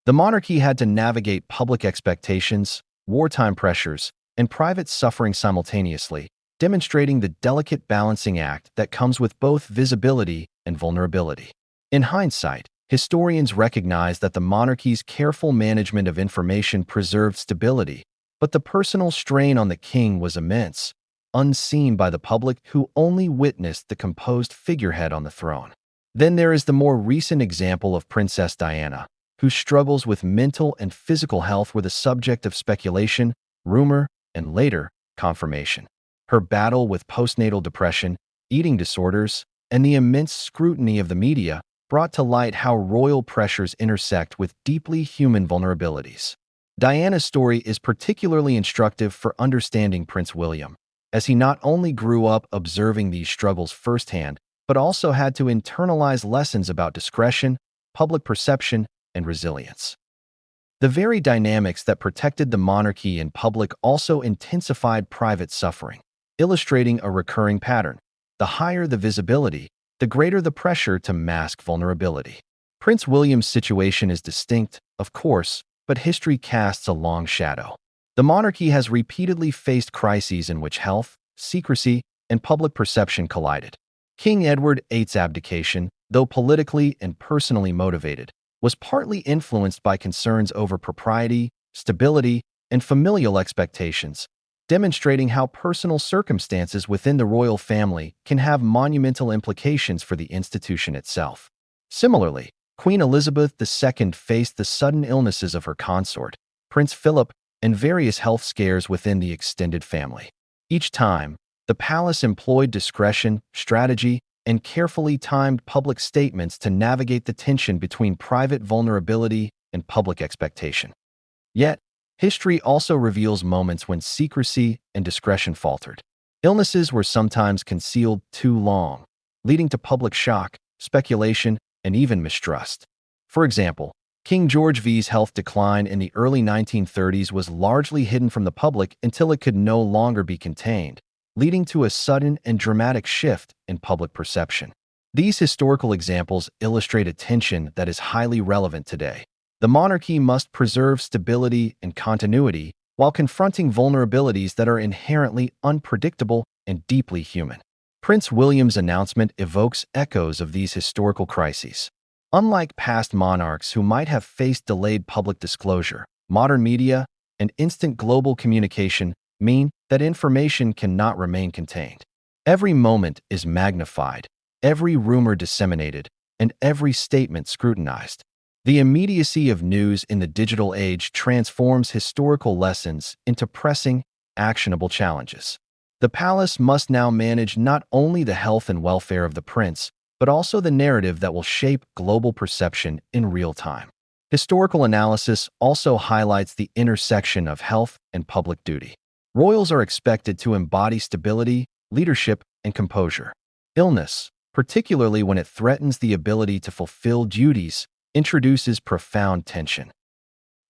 The monarchy had to navigate public expectations, wartime pressures, and private suffering simultaneously, demonstrating the delicate balancing act that comes with both visibility and vulnerability. In hindsight, historians recognize that the monarchy's careful management of information preserved stability, but the personal strain on the king was immense. unseen by the public who only witnessed the composed figurehead on the throne. Then there is the more recent example of Princess Diana, whose struggles with mental and physical health were the subject of speculation, rumor, and later, confirmation. Her battle with postnatal depression, eating disorders, and the immense scrutiny of the media brought to light how royal pressures intersect with deeply human vulnerabilities. Diana's story is particularly instructive for understanding Prince William, as he not only grew up observing these struggles firsthand, but also had to internalize lessons about discretion, public perception, and resilience. The very dynamics that protected the monarchy in public also intensified private suffering, illustrating a recurring pattern. The higher the visibility, the greater the pressure to mask vulnerability. Prince William's situation is distinct, of course, but history casts a long shadow. The monarchy has repeatedly faced crises in which health, secrecy, and public perception collided. King Edward VIII's abdication, though politically and personally motivated, was partly influenced by concerns over propriety, stability, and familial expectations, demonstrating how personal circumstances within the royal family can have monumental implications for the institution itself. Similarly, Queen Elizabeth II faced the sudden illnesses of her consort, Prince Philip, and various health scares within the extended family. Each time, the palace employed discretion, strategy, and carefully timed public statements to navigate the tension between private vulnerability and public expectation. Yet, history also reveals moments when secrecy and discretion faltered. Illnesses were sometimes concealed too long, leading to public shock, speculation, and even mistrust. For example, King George V's health decline in the early 1930s was largely hidden from the public until it could no longer be contained, leading to a sudden and dramatic shift in public perception. These historical examples illustrate a tension that is highly relevant today. The monarchy must preserve stability and continuity while confronting vulnerabilities that are inherently unpredictable and deeply human. Prince William's announcement evokes echoes of these historical crises. Unlike past monarchs who might have faced delayed public disclosure, modern media and instant global communication mean that information cannot remain contained. Every moment is magnified, every rumor disseminated, and every statement scrutinized. The immediacy of news in the digital age transforms historical lessons into pressing, actionable challenges. The palace must now manage not only the health and welfare of the prince, but also the narrative that will shape global perception in real time. Historical analysis also highlights the intersection of health and public duty. Royals are expected to embody stability, leadership, and composure. Illness, particularly when it threatens the ability to fulfill duties, introduces profound tension.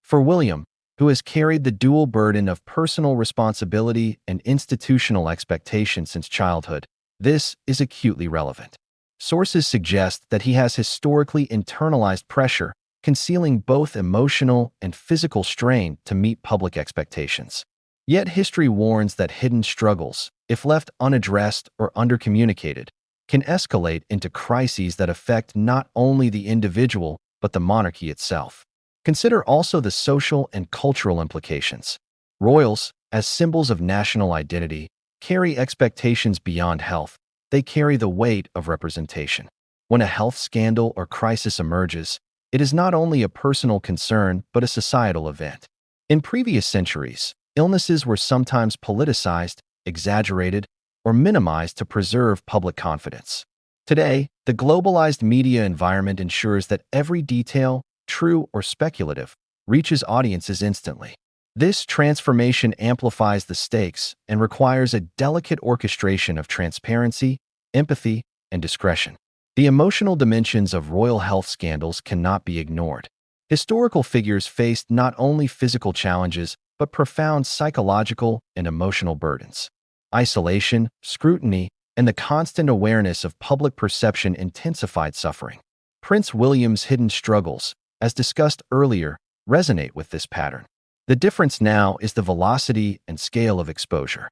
For William, who has carried the dual burden of personal responsibility and institutional expectation since childhood, this is acutely relevant. Sources suggest that he has historically internalized pressure, concealing both emotional and physical strain to meet public expectations. Yet history warns that hidden struggles, if left unaddressed or undercommunicated, can escalate into crises that affect not only the individual but the monarchy itself. Consider also the social and cultural implications. Royals, as symbols of national identity, carry expectations beyond health. They carry the weight of representation. When a health scandal or crisis emerges, it is not only a personal concern but a societal event. In previous centuries, illnesses were sometimes politicized, exaggerated, or minimized to preserve public confidence. Today, the globalized media environment ensures that every detail, true or speculative, reaches audiences instantly. This transformation amplifies the stakes and requires a delicate orchestration of transparency, empathy, and discretion. The emotional dimensions of royal health scandals cannot be ignored. Historical figures faced not only physical challenges, but profound psychological and emotional burdens. Isolation, scrutiny, and the constant awareness of public perception intensified suffering. Prince William's hidden struggles, as discussed earlier, resonate with this pattern. The difference now is the velocity and scale of exposure.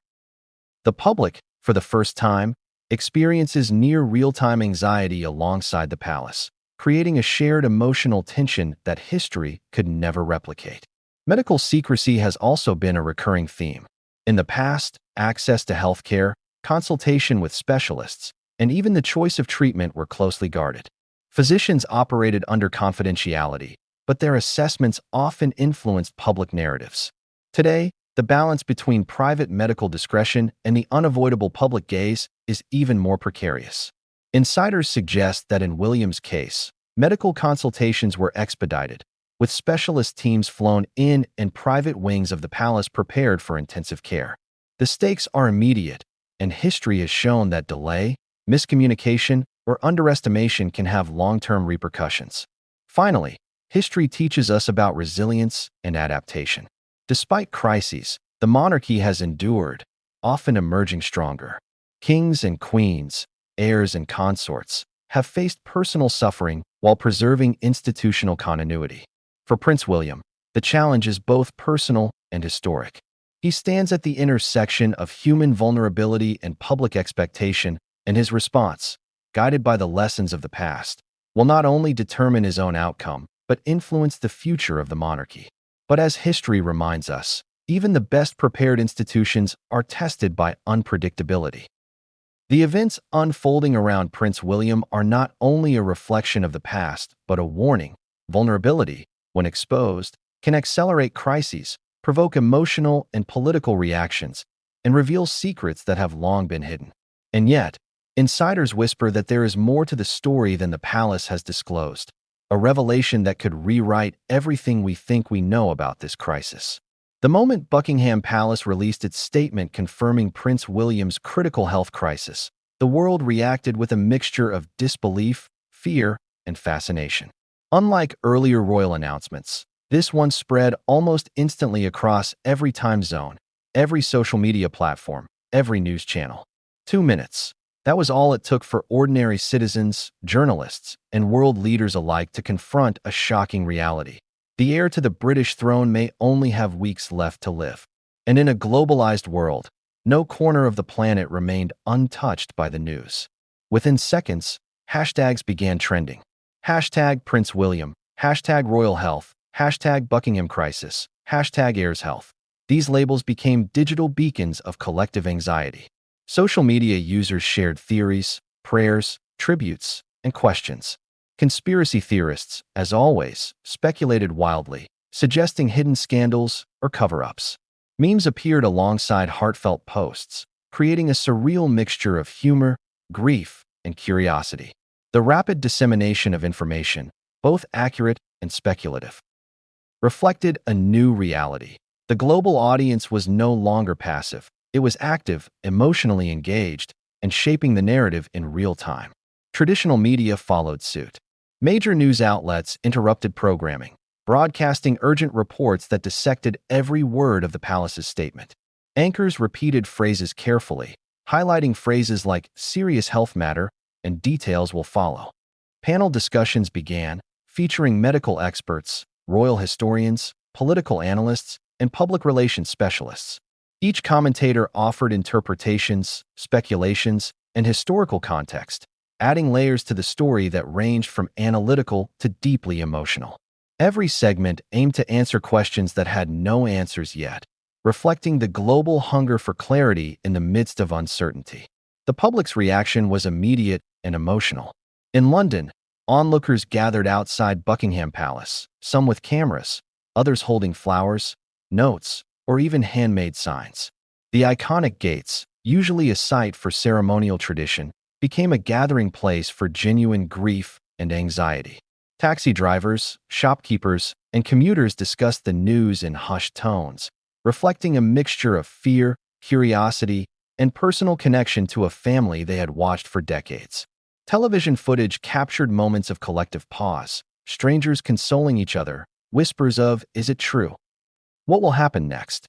The public, for the first time, experiences near real-time anxiety alongside the palace, creating a shared emotional tension that history could never replicate. Medical secrecy has also been a recurring theme. In the past, access to healthcare, consultation with specialists, and even the choice of treatment were closely guarded. Physicians operated under confidentiality, but their assessments often influenced public narratives. Today, the balance between private medical discretion and the unavoidable public gaze is even more precarious. Insiders suggest that in William's case, medical consultations were expedited, with specialist teams flown in and private wings of the palace prepared for intensive care. The stakes are immediate, and history has shown that delay, miscommunication, or underestimation can have long-term repercussions. Finally, history teaches us about resilience and adaptation. Despite crises, the monarchy has endured, often emerging stronger. Kings and queens, heirs and consorts, have faced personal suffering while preserving institutional continuity. For Prince William, the challenge is both personal and historic. He stands at the intersection of human vulnerability and public expectation, and his response, guided by the lessons of the past, will not only determine his own outcome, but influence the future of the monarchy. But as history reminds us, even the best prepared institutions are tested by unpredictability. The events unfolding around Prince William are not only a reflection of the past, but a warning. Vulnerability, when exposed, can accelerate crises, provoke emotional and political reactions, and reveal secrets that have long been hidden. And yet, insiders whisper that there is more to the story than the palace has disclosed, a revelation that could rewrite everything we think we know about this crisis. The moment Buckingham Palace released its statement confirming Prince William's critical health crisis, the world reacted with a mixture of disbelief, fear, and fascination. Unlike earlier royal announcements, this one spread almost instantly across every time zone, every social media platform, every news channel. 2 minutes. That was all it took for ordinary citizens, journalists, and world leaders alike to confront a shocking reality. The heir to the British throne may only have weeks left to live. And in a globalized world, no corner of the planet remained untouched by the news. Within seconds, hashtags began trending. Hashtag Prince William, hashtag Royal Health, hashtag Buckingham Crisis, hashtag Heirs Health. These labels became digital beacons of collective anxiety. Social media users shared theories, prayers, tributes, and questions. Conspiracy theorists, as always, speculated wildly, suggesting hidden scandals or cover-ups. Memes appeared alongside heartfelt posts, creating a surreal mixture of humor, grief, and curiosity. The rapid dissemination of information, both accurate and speculative, reflected a new reality. The global audience was no longer passive. It was active, emotionally engaged, and shaping the narrative in real time. Traditional media followed suit. Major news outlets interrupted programming, broadcasting urgent reports that dissected every word of the palace's statement. Anchors repeated phrases carefully, highlighting phrases like serious health matter and details will follow. Panel discussions began, featuring medical experts, royal historians, political analysts, and public relations specialists. Each commentator offered interpretations, speculations, and historical context, adding layers to the story that ranged from analytical to deeply emotional. Every segment aimed to answer questions that had no answers yet, reflecting the global hunger for clarity in the midst of uncertainty. The public's reaction was immediate and emotional. In London, onlookers gathered outside Buckingham Palace, some with cameras, others holding flowers, notes, or even handmade signs. The iconic gates, usually a site for ceremonial tradition, became a gathering place for genuine grief and anxiety. Taxi drivers, shopkeepers, and commuters discussed the news in hushed tones, reflecting a mixture of fear, curiosity, and personal connection to a family they had watched for decades. Television footage captured moments of collective pause, strangers consoling each other, whispers of, "Is it true? What will happen next?"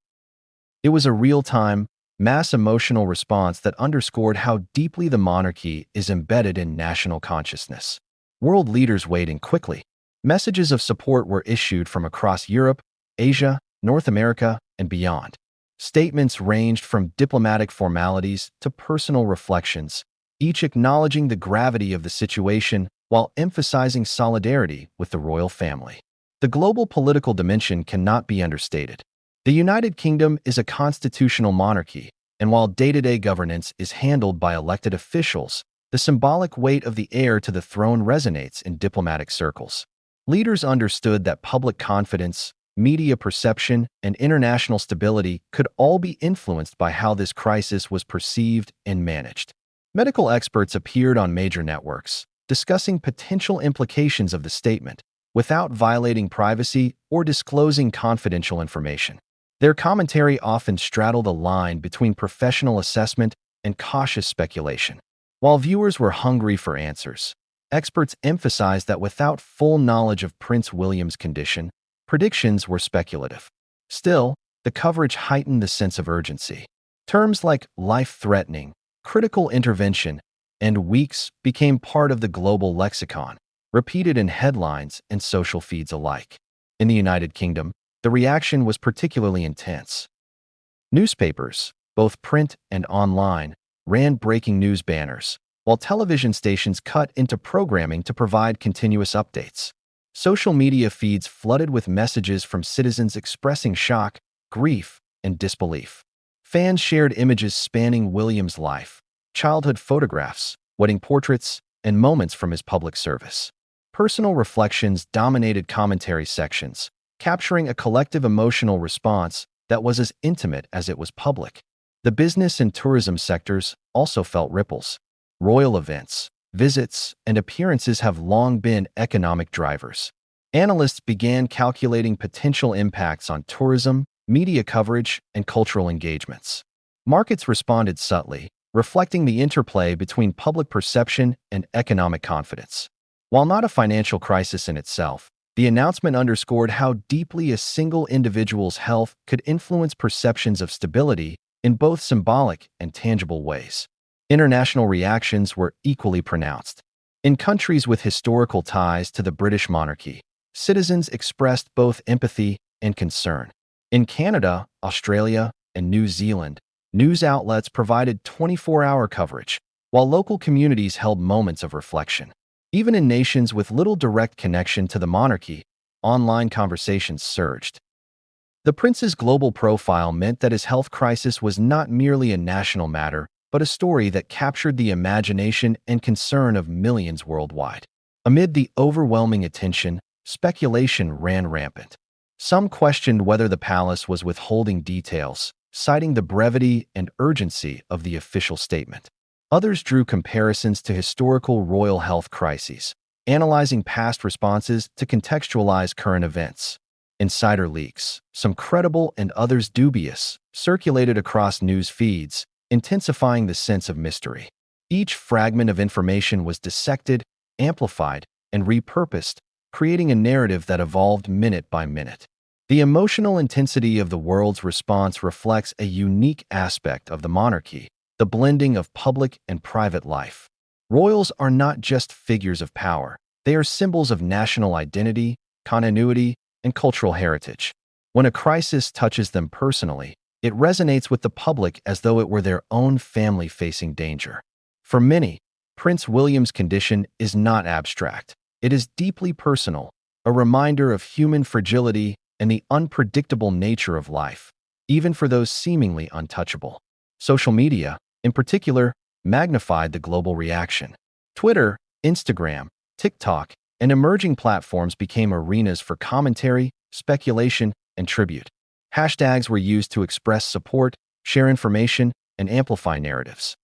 It was a real-time, mass emotional response that underscored how deeply the monarchy is embedded in national consciousness. World leaders weighed in quickly. Messages of support were issued from across Europe, Asia, North America, and beyond. Statements ranged from diplomatic formalities to personal reflections, each acknowledging the gravity of the situation while emphasizing solidarity with the royal family. The global political dimension cannot be understated. The United Kingdom is a constitutional monarchy, and while day-to-day governance is handled by elected officials, the symbolic weight of the heir to the throne resonates in diplomatic circles. Leaders understood that public confidence, media perception, and international stability could all be influenced by how this crisis was perceived and managed. Medical experts appeared on major networks, discussing potential implications of the statement without violating privacy or disclosing confidential information. Their commentary often straddled a line between professional assessment and cautious speculation. While viewers were hungry for answers, experts emphasized that without full knowledge of Prince William's condition, predictions were speculative. Still, the coverage heightened the sense of urgency. Terms like life-threatening, critical intervention, and weeks became part of the global lexicon, repeated in headlines and social feeds alike. In the United Kingdom, the reaction was particularly intense. Newspapers, both print and online, ran breaking news banners, while television stations cut into programming to provide continuous updates. Social media feeds flooded with messages from citizens expressing shock, grief, and disbelief. Fans shared images spanning William's life, childhood photographs, wedding portraits, and moments from his public service. Personal reflections dominated commentary sections, capturing a collective emotional response that was as intimate as it was public. The business and tourism sectors also felt ripples. Royal events, visits, and appearances have long been economic drivers. Analysts began calculating potential impacts on tourism, media coverage, and cultural engagements. Markets responded subtly, reflecting the interplay between public perception and economic confidence. While not a financial crisis in itself, the announcement underscored how deeply a single individual's health could influence perceptions of stability in both symbolic and tangible ways. International reactions were equally pronounced. In countries with historical ties to the British monarchy, citizens expressed both empathy and concern. In Canada, Australia, and New Zealand, news outlets provided 24-hour coverage, while local communities held moments of reflection. Even in nations with little direct connection to the monarchy, online conversations surged. The prince's global profile meant that his health crisis was not merely a national matter, but a story that captured the imagination and concern of millions worldwide. Amid the overwhelming attention, speculation ran rampant. Some questioned whether the palace was withholding details, citing the brevity and urgency of the official statement. Others drew comparisons to historical royal health crises, analyzing past responses to contextualize current events. Insider leaks, some credible and others dubious, circulated across news feeds, intensifying the sense of mystery. Each fragment of information was dissected, amplified, and repurposed, creating a narrative that evolved minute by minute. The emotional intensity of the world's response reflects a unique aspect of the monarchy, the blending of public and private life. Royals are not just figures of power, they are symbols of national identity, continuity, and cultural heritage. When a crisis touches them personally, it resonates with the public as though it were their own family facing danger. For many, Prince William's condition is not abstract. It is deeply personal, a reminder of human fragility and the unpredictable nature of life, even for those seemingly untouchable. Social media, in particular, magnified the global reaction. Twitter, Instagram, TikTok, and emerging platforms became arenas for commentary, speculation, and tribute. Hashtags were used to express support, share information, and amplify narratives.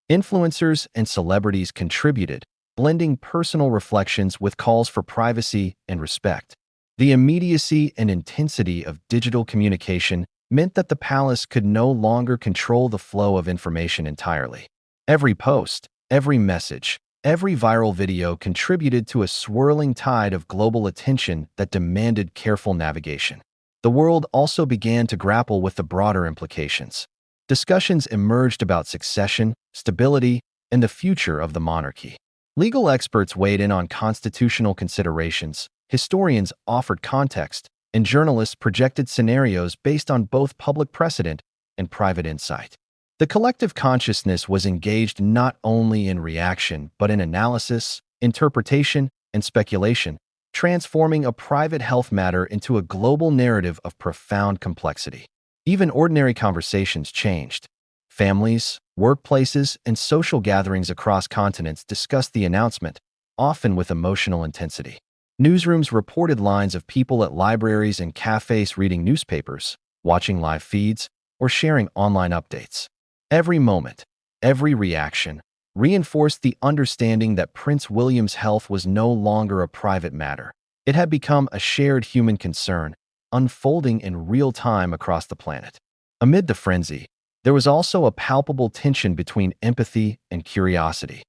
Influencers and celebrities contributed, blending personal reflections with calls for privacy and respect. The immediacy and intensity of digital communication meant that the palace could no longer control the flow of information entirely. Every post, every message, every viral video contributed to a swirling tide of global attention that demanded careful navigation. The world also began to grapple with the broader implications. Discussions emerged about succession, stability, and the future of the monarchy. Legal experts weighed in on constitutional considerations, historians offered context, and journalists projected scenarios based on both public precedent and private insight. The collective consciousness was engaged not only in reaction but in analysis, interpretation, and speculation, transforming a private health matter into a global narrative of profound complexity. Even ordinary conversations changed. Families, workplaces, and social gatherings across continents discussed the announcement, often with emotional intensity. Newsrooms reported lines of people at libraries and cafes reading newspapers, watching live feeds, or sharing online updates. Every moment, every reaction, reinforced the understanding that Prince William's health was no longer a private matter. It had become a shared human concern, unfolding in real time across the planet. Amid the frenzy, there was also a palpable tension between empathy and curiosity.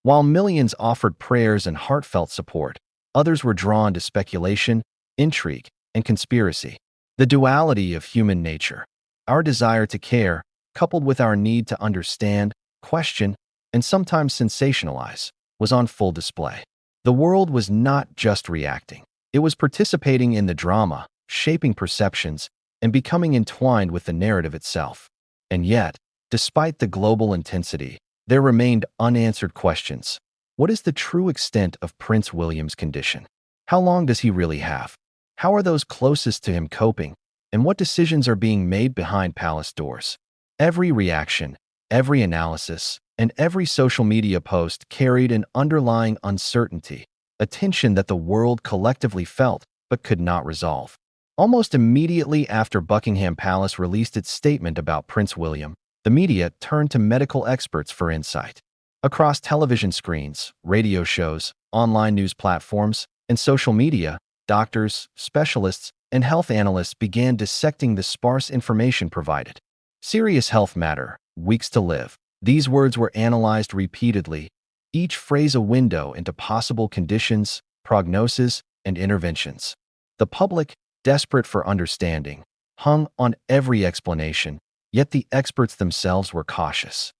While millions offered prayers and heartfelt support, others were drawn to speculation, intrigue, and conspiracy. The duality of human nature, our desire to care, coupled with our need to understand, question, and sometimes sensationalize, was on full display. The world was not just reacting. It was participating in the drama, shaping perceptions, and becoming entwined with the narrative itself. And yet, despite the global intensity, there remained unanswered questions. What is the true extent of Prince William's condition? How long does he really have? How are those closest to him coping? And what decisions are being made behind palace doors? Every reaction, every analysis, and every social media post carried an underlying uncertainty, a tension that the world collectively felt but could not resolve. Almost immediately after Buckingham Palace released its statement about Prince William, the media turned to medical experts for insight. Across television screens, radio shows, online news platforms, and social media, doctors, specialists, and health analysts began dissecting the sparse information provided. Serious health matter, weeks to live. These words were analyzed repeatedly, each phrase a window into possible conditions, prognosis, and interventions. The public, desperate for understanding, hung on every explanation, yet the experts themselves were cautious.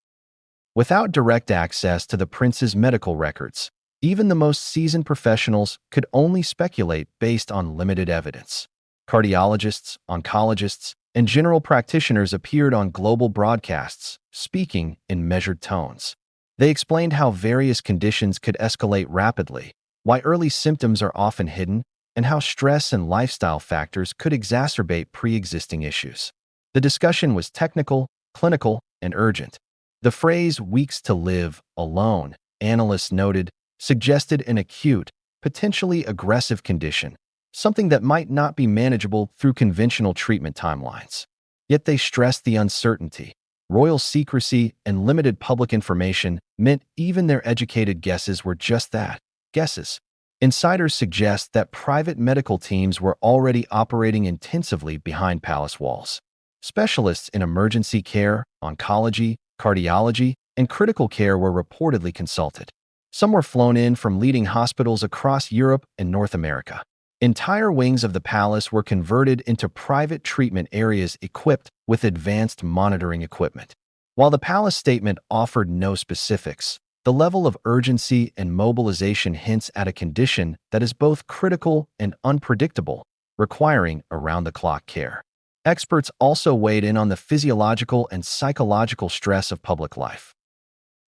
Without direct access to the prince's medical records, even the most seasoned professionals could only speculate based on limited evidence. Cardiologists, oncologists, and general practitioners appeared on global broadcasts, speaking in measured tones. They explained how various conditions could escalate rapidly, why early symptoms are often hidden, and how stress and lifestyle factors could exacerbate pre-existing issues. The discussion was technical, clinical, and urgent. The phrase "weeks to live" alone, analysts noted, suggested an acute, potentially aggressive condition, something that might not be manageable through conventional treatment timelines. Yet they stressed the uncertainty. Royal secrecy and limited public information meant even their educated guesses were just that, guesses. Insiders suggest that private medical teams were already operating intensively behind palace walls. Specialists in emergency care, oncology, cardiology, and critical care were reportedly consulted. Some were flown in from leading hospitals across Europe and North America. Entire wings of the palace were converted into private treatment areas equipped with advanced monitoring equipment. While the palace statement offered no specifics, the level of urgency and mobilization hints at a condition that is both critical and unpredictable, requiring around-the-clock care. Experts also weighed in on the physiological and psychological stress of public life.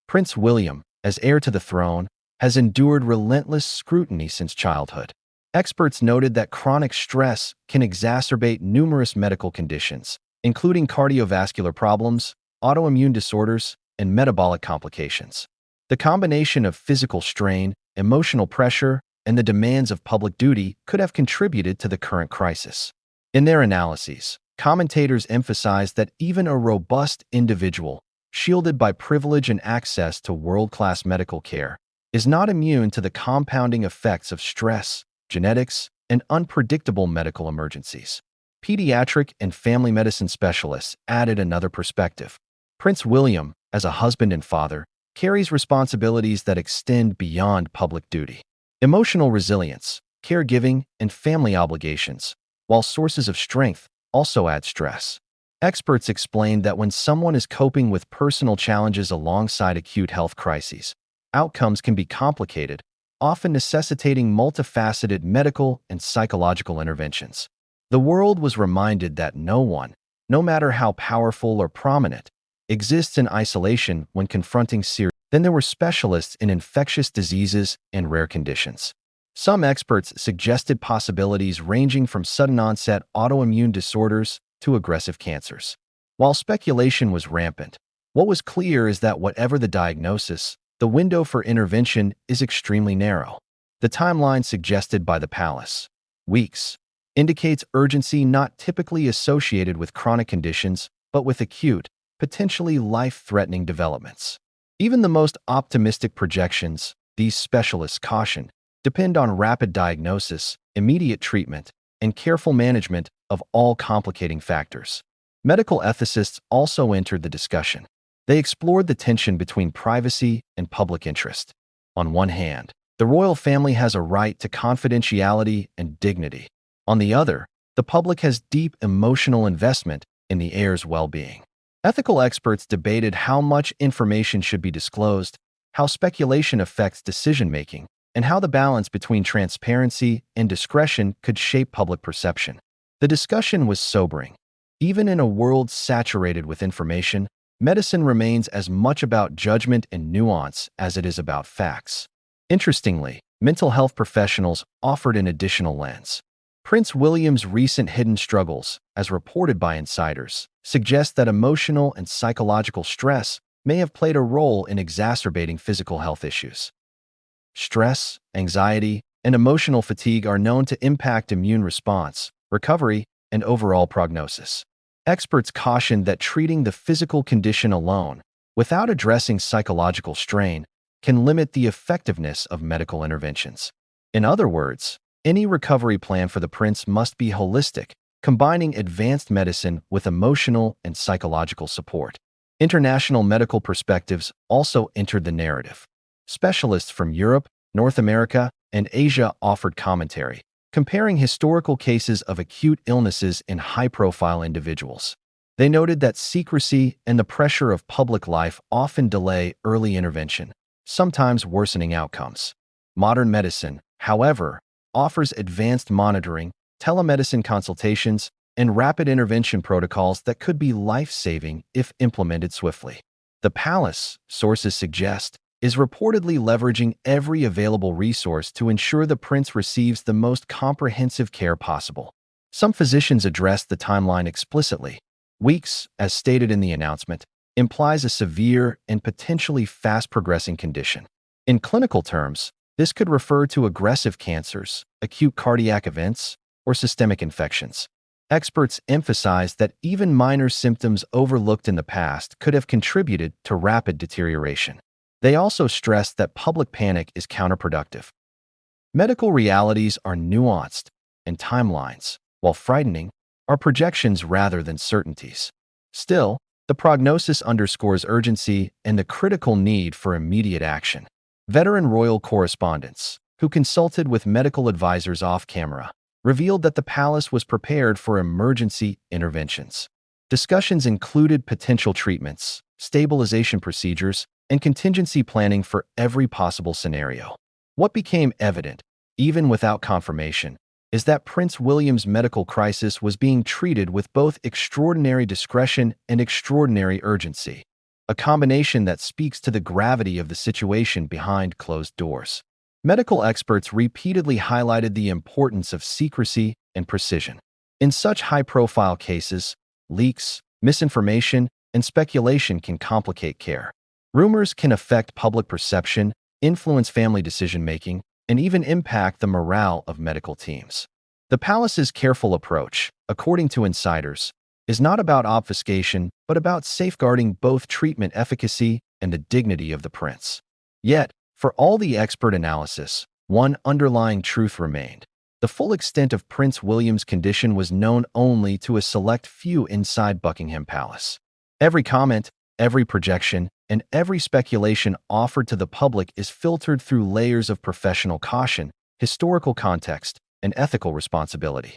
Prince William, as heir to the throne, has endured relentless scrutiny since childhood. Experts noted that chronic stress can exacerbate numerous medical conditions, including cardiovascular problems, autoimmune disorders, and metabolic complications. The combination of physical strain, emotional pressure, and the demands of public duty could have contributed to the current crisis. In their analyses, commentators emphasized that even a robust individual, shielded by privilege and access to world-class medical care, is not immune to the compounding effects of stress, genetics, and unpredictable medical emergencies. Pediatric and family medicine specialists added another perspective. Prince William, as a husband and father, carries responsibilities that extend beyond public duty. Emotional resilience, caregiving, and family obligations, while sources of strength, also add stress. Experts explained that when someone is coping with personal challenges alongside acute health crises, outcomes can be complicated, often necessitating multifaceted medical and psychological interventions. The world was reminded that no one, no matter how powerful or prominent, exists in isolation when confronting serious. Then there were specialists in infectious diseases and rare conditions. Some experts suggested possibilities ranging from sudden-onset autoimmune disorders to aggressive cancers. While speculation was rampant, what was clear is that whatever the diagnosis, the window for intervention is extremely narrow. The timeline suggested by the palace, weeks, indicates urgency not typically associated with chronic conditions, but with acute, potentially life-threatening developments. Even the most optimistic projections, these specialists caution, depend on rapid diagnosis, immediate treatment, and careful management of all complicating factors. Medical ethicists also entered the discussion. They explored the tension between privacy and public interest. On one hand, the royal family has a right to confidentiality and dignity. On the other, the public has deep emotional investment in the heir's well-being. Ethical experts debated how much information should be disclosed, how speculation affects decision-making, and how the balance between transparency and discretion could shape public perception. The discussion was sobering. Even in a world saturated with information, medicine remains as much about judgment and nuance as it is about facts. Interestingly, mental health professionals offered an additional lens. Prince William's recent hidden struggles, as reported by insiders, suggest that emotional and psychological stress may have played a role in exacerbating physical health issues. Stress, anxiety, and emotional fatigue are known to impact immune response, recovery, and overall prognosis. Experts caution that treating the physical condition alone, without addressing psychological strain, can limit the effectiveness of medical interventions. In other words, any recovery plan for the prince must be holistic, combining advanced medicine with emotional and psychological support. International medical perspectives also entered the narrative. Specialists from Europe, North America, and Asia offered commentary, comparing historical cases of acute illnesses in high-profile individuals. They noted that secrecy and the pressure of public life often delay early intervention, sometimes worsening outcomes. Modern medicine, however, offers advanced monitoring, telemedicine consultations, and rapid intervention protocols that could be life-saving if implemented swiftly. The palace, sources suggest, is reportedly leveraging every available resource to ensure the prince receives the most comprehensive care possible. Some physicians addressed the timeline explicitly. Weeks, as stated in the announcement, implies a severe and potentially fast-progressing condition. In clinical terms, this could refer to aggressive cancers, acute cardiac events, or systemic infections. Experts emphasize that even minor symptoms overlooked in the past could have contributed to rapid deterioration. They also stressed that public panic is counterproductive. Medical realities are nuanced, and timelines, while frightening, are projections rather than certainties. Still, the prognosis underscores urgency and the critical need for immediate action. Veteran royal correspondents, who consulted with medical advisors off-camera, revealed that the palace was prepared for emergency interventions. Discussions included potential treatments, stabilization procedures, and contingency planning for every possible scenario. What became evident, even without confirmation, is that Prince William's medical crisis was being treated with both extraordinary discretion and extraordinary urgency, a combination that speaks to the gravity of the situation behind closed doors. Medical experts repeatedly highlighted the importance of secrecy and precision. In such high-profile cases, leaks, misinformation, and speculation can complicate care. Rumors can affect public perception, influence family decision-making, and even impact the morale of medical teams. The palace's careful approach, according to insiders, is not about obfuscation, but about safeguarding both treatment efficacy and the dignity of the prince. Yet, for all the expert analysis, one underlying truth remained. The full extent of Prince William's condition was known only to a select few inside Buckingham Palace. Every comment, every projection, and every speculation offered to the public is filtered through layers of professional caution, historical context, and ethical responsibility.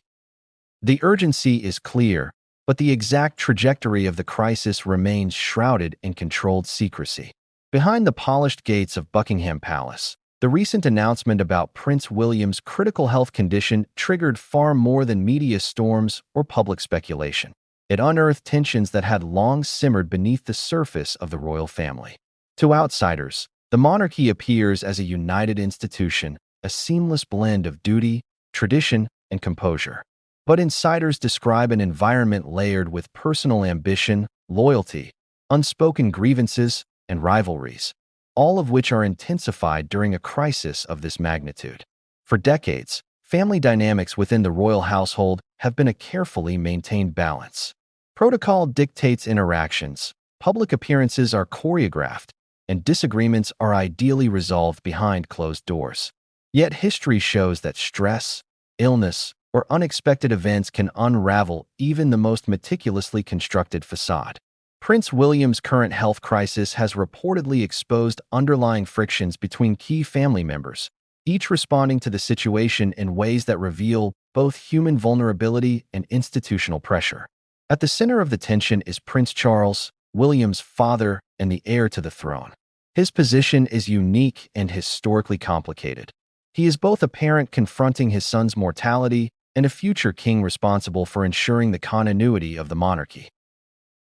The urgency is clear, but the exact trajectory of the crisis remains shrouded in controlled secrecy. Behind the polished gates of Buckingham Palace, the recent announcement about Prince William's critical health condition triggered far more than media storms or public speculation. It unearthed tensions that had long simmered beneath the surface of the royal family. To outsiders, the monarchy appears as a united institution, a seamless blend of duty, tradition, and composure. But insiders describe an environment layered with personal ambition, loyalty, unspoken grievances, and rivalries, all of which are intensified during a crisis of this magnitude. For decades, family dynamics within the royal household have been a carefully maintained balance. Protocol dictates interactions, public appearances are choreographed, and disagreements are ideally resolved behind closed doors. Yet history shows that stress, illness, or unexpected events can unravel even the most meticulously constructed facade. Prince William's current health crisis has reportedly exposed underlying frictions between key family members, each responding to the situation in ways that reveal both human vulnerability and institutional pressure. At the center of the tension is Prince Charles, William's father and the heir to the throne. His position is unique and historically complicated. He is both a parent confronting his son's mortality and a future king responsible for ensuring the continuity of the monarchy.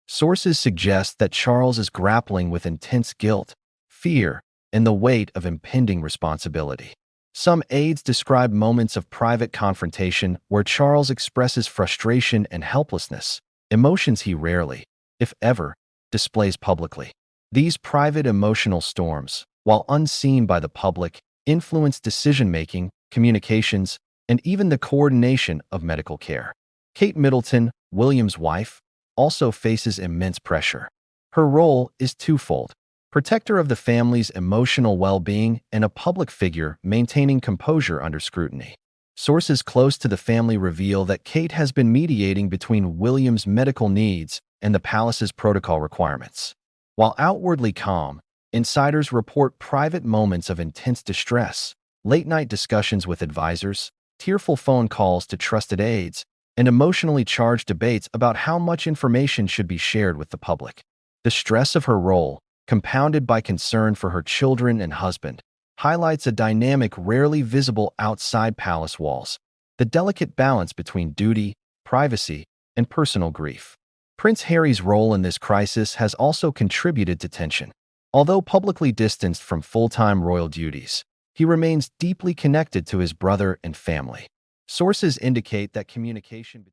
Sources suggest that Charles is grappling with intense guilt, fear, and the weight of impending responsibility. Some aides describe moments of private confrontation where Charles expresses frustration and helplessness, emotions he rarely, if ever, displays publicly. These private emotional storms, while unseen by the public, influence decision-making, communications, and even the coordination of medical care. Kate Middleton, William's wife, also faces immense pressure. Her role is twofold: protector of the family's emotional well-being and a public figure maintaining composure under scrutiny. Sources close to the family reveal that Kate has been mediating between William's medical needs and the palace's protocol requirements. While outwardly calm, insiders report private moments of intense distress, late-night discussions with advisors, tearful phone calls to trusted aides, and emotionally charged debates about how much information should be shared with the public. The stress of her role, compounded by concern for her children and husband, highlights a dynamic rarely visible outside palace walls: the delicate balance between duty, privacy, and personal grief. Prince Harry's role in this crisis has also contributed to tension. Although publicly distanced from full-time royal duties, he remains deeply connected to his brother and family. Sources indicate that communication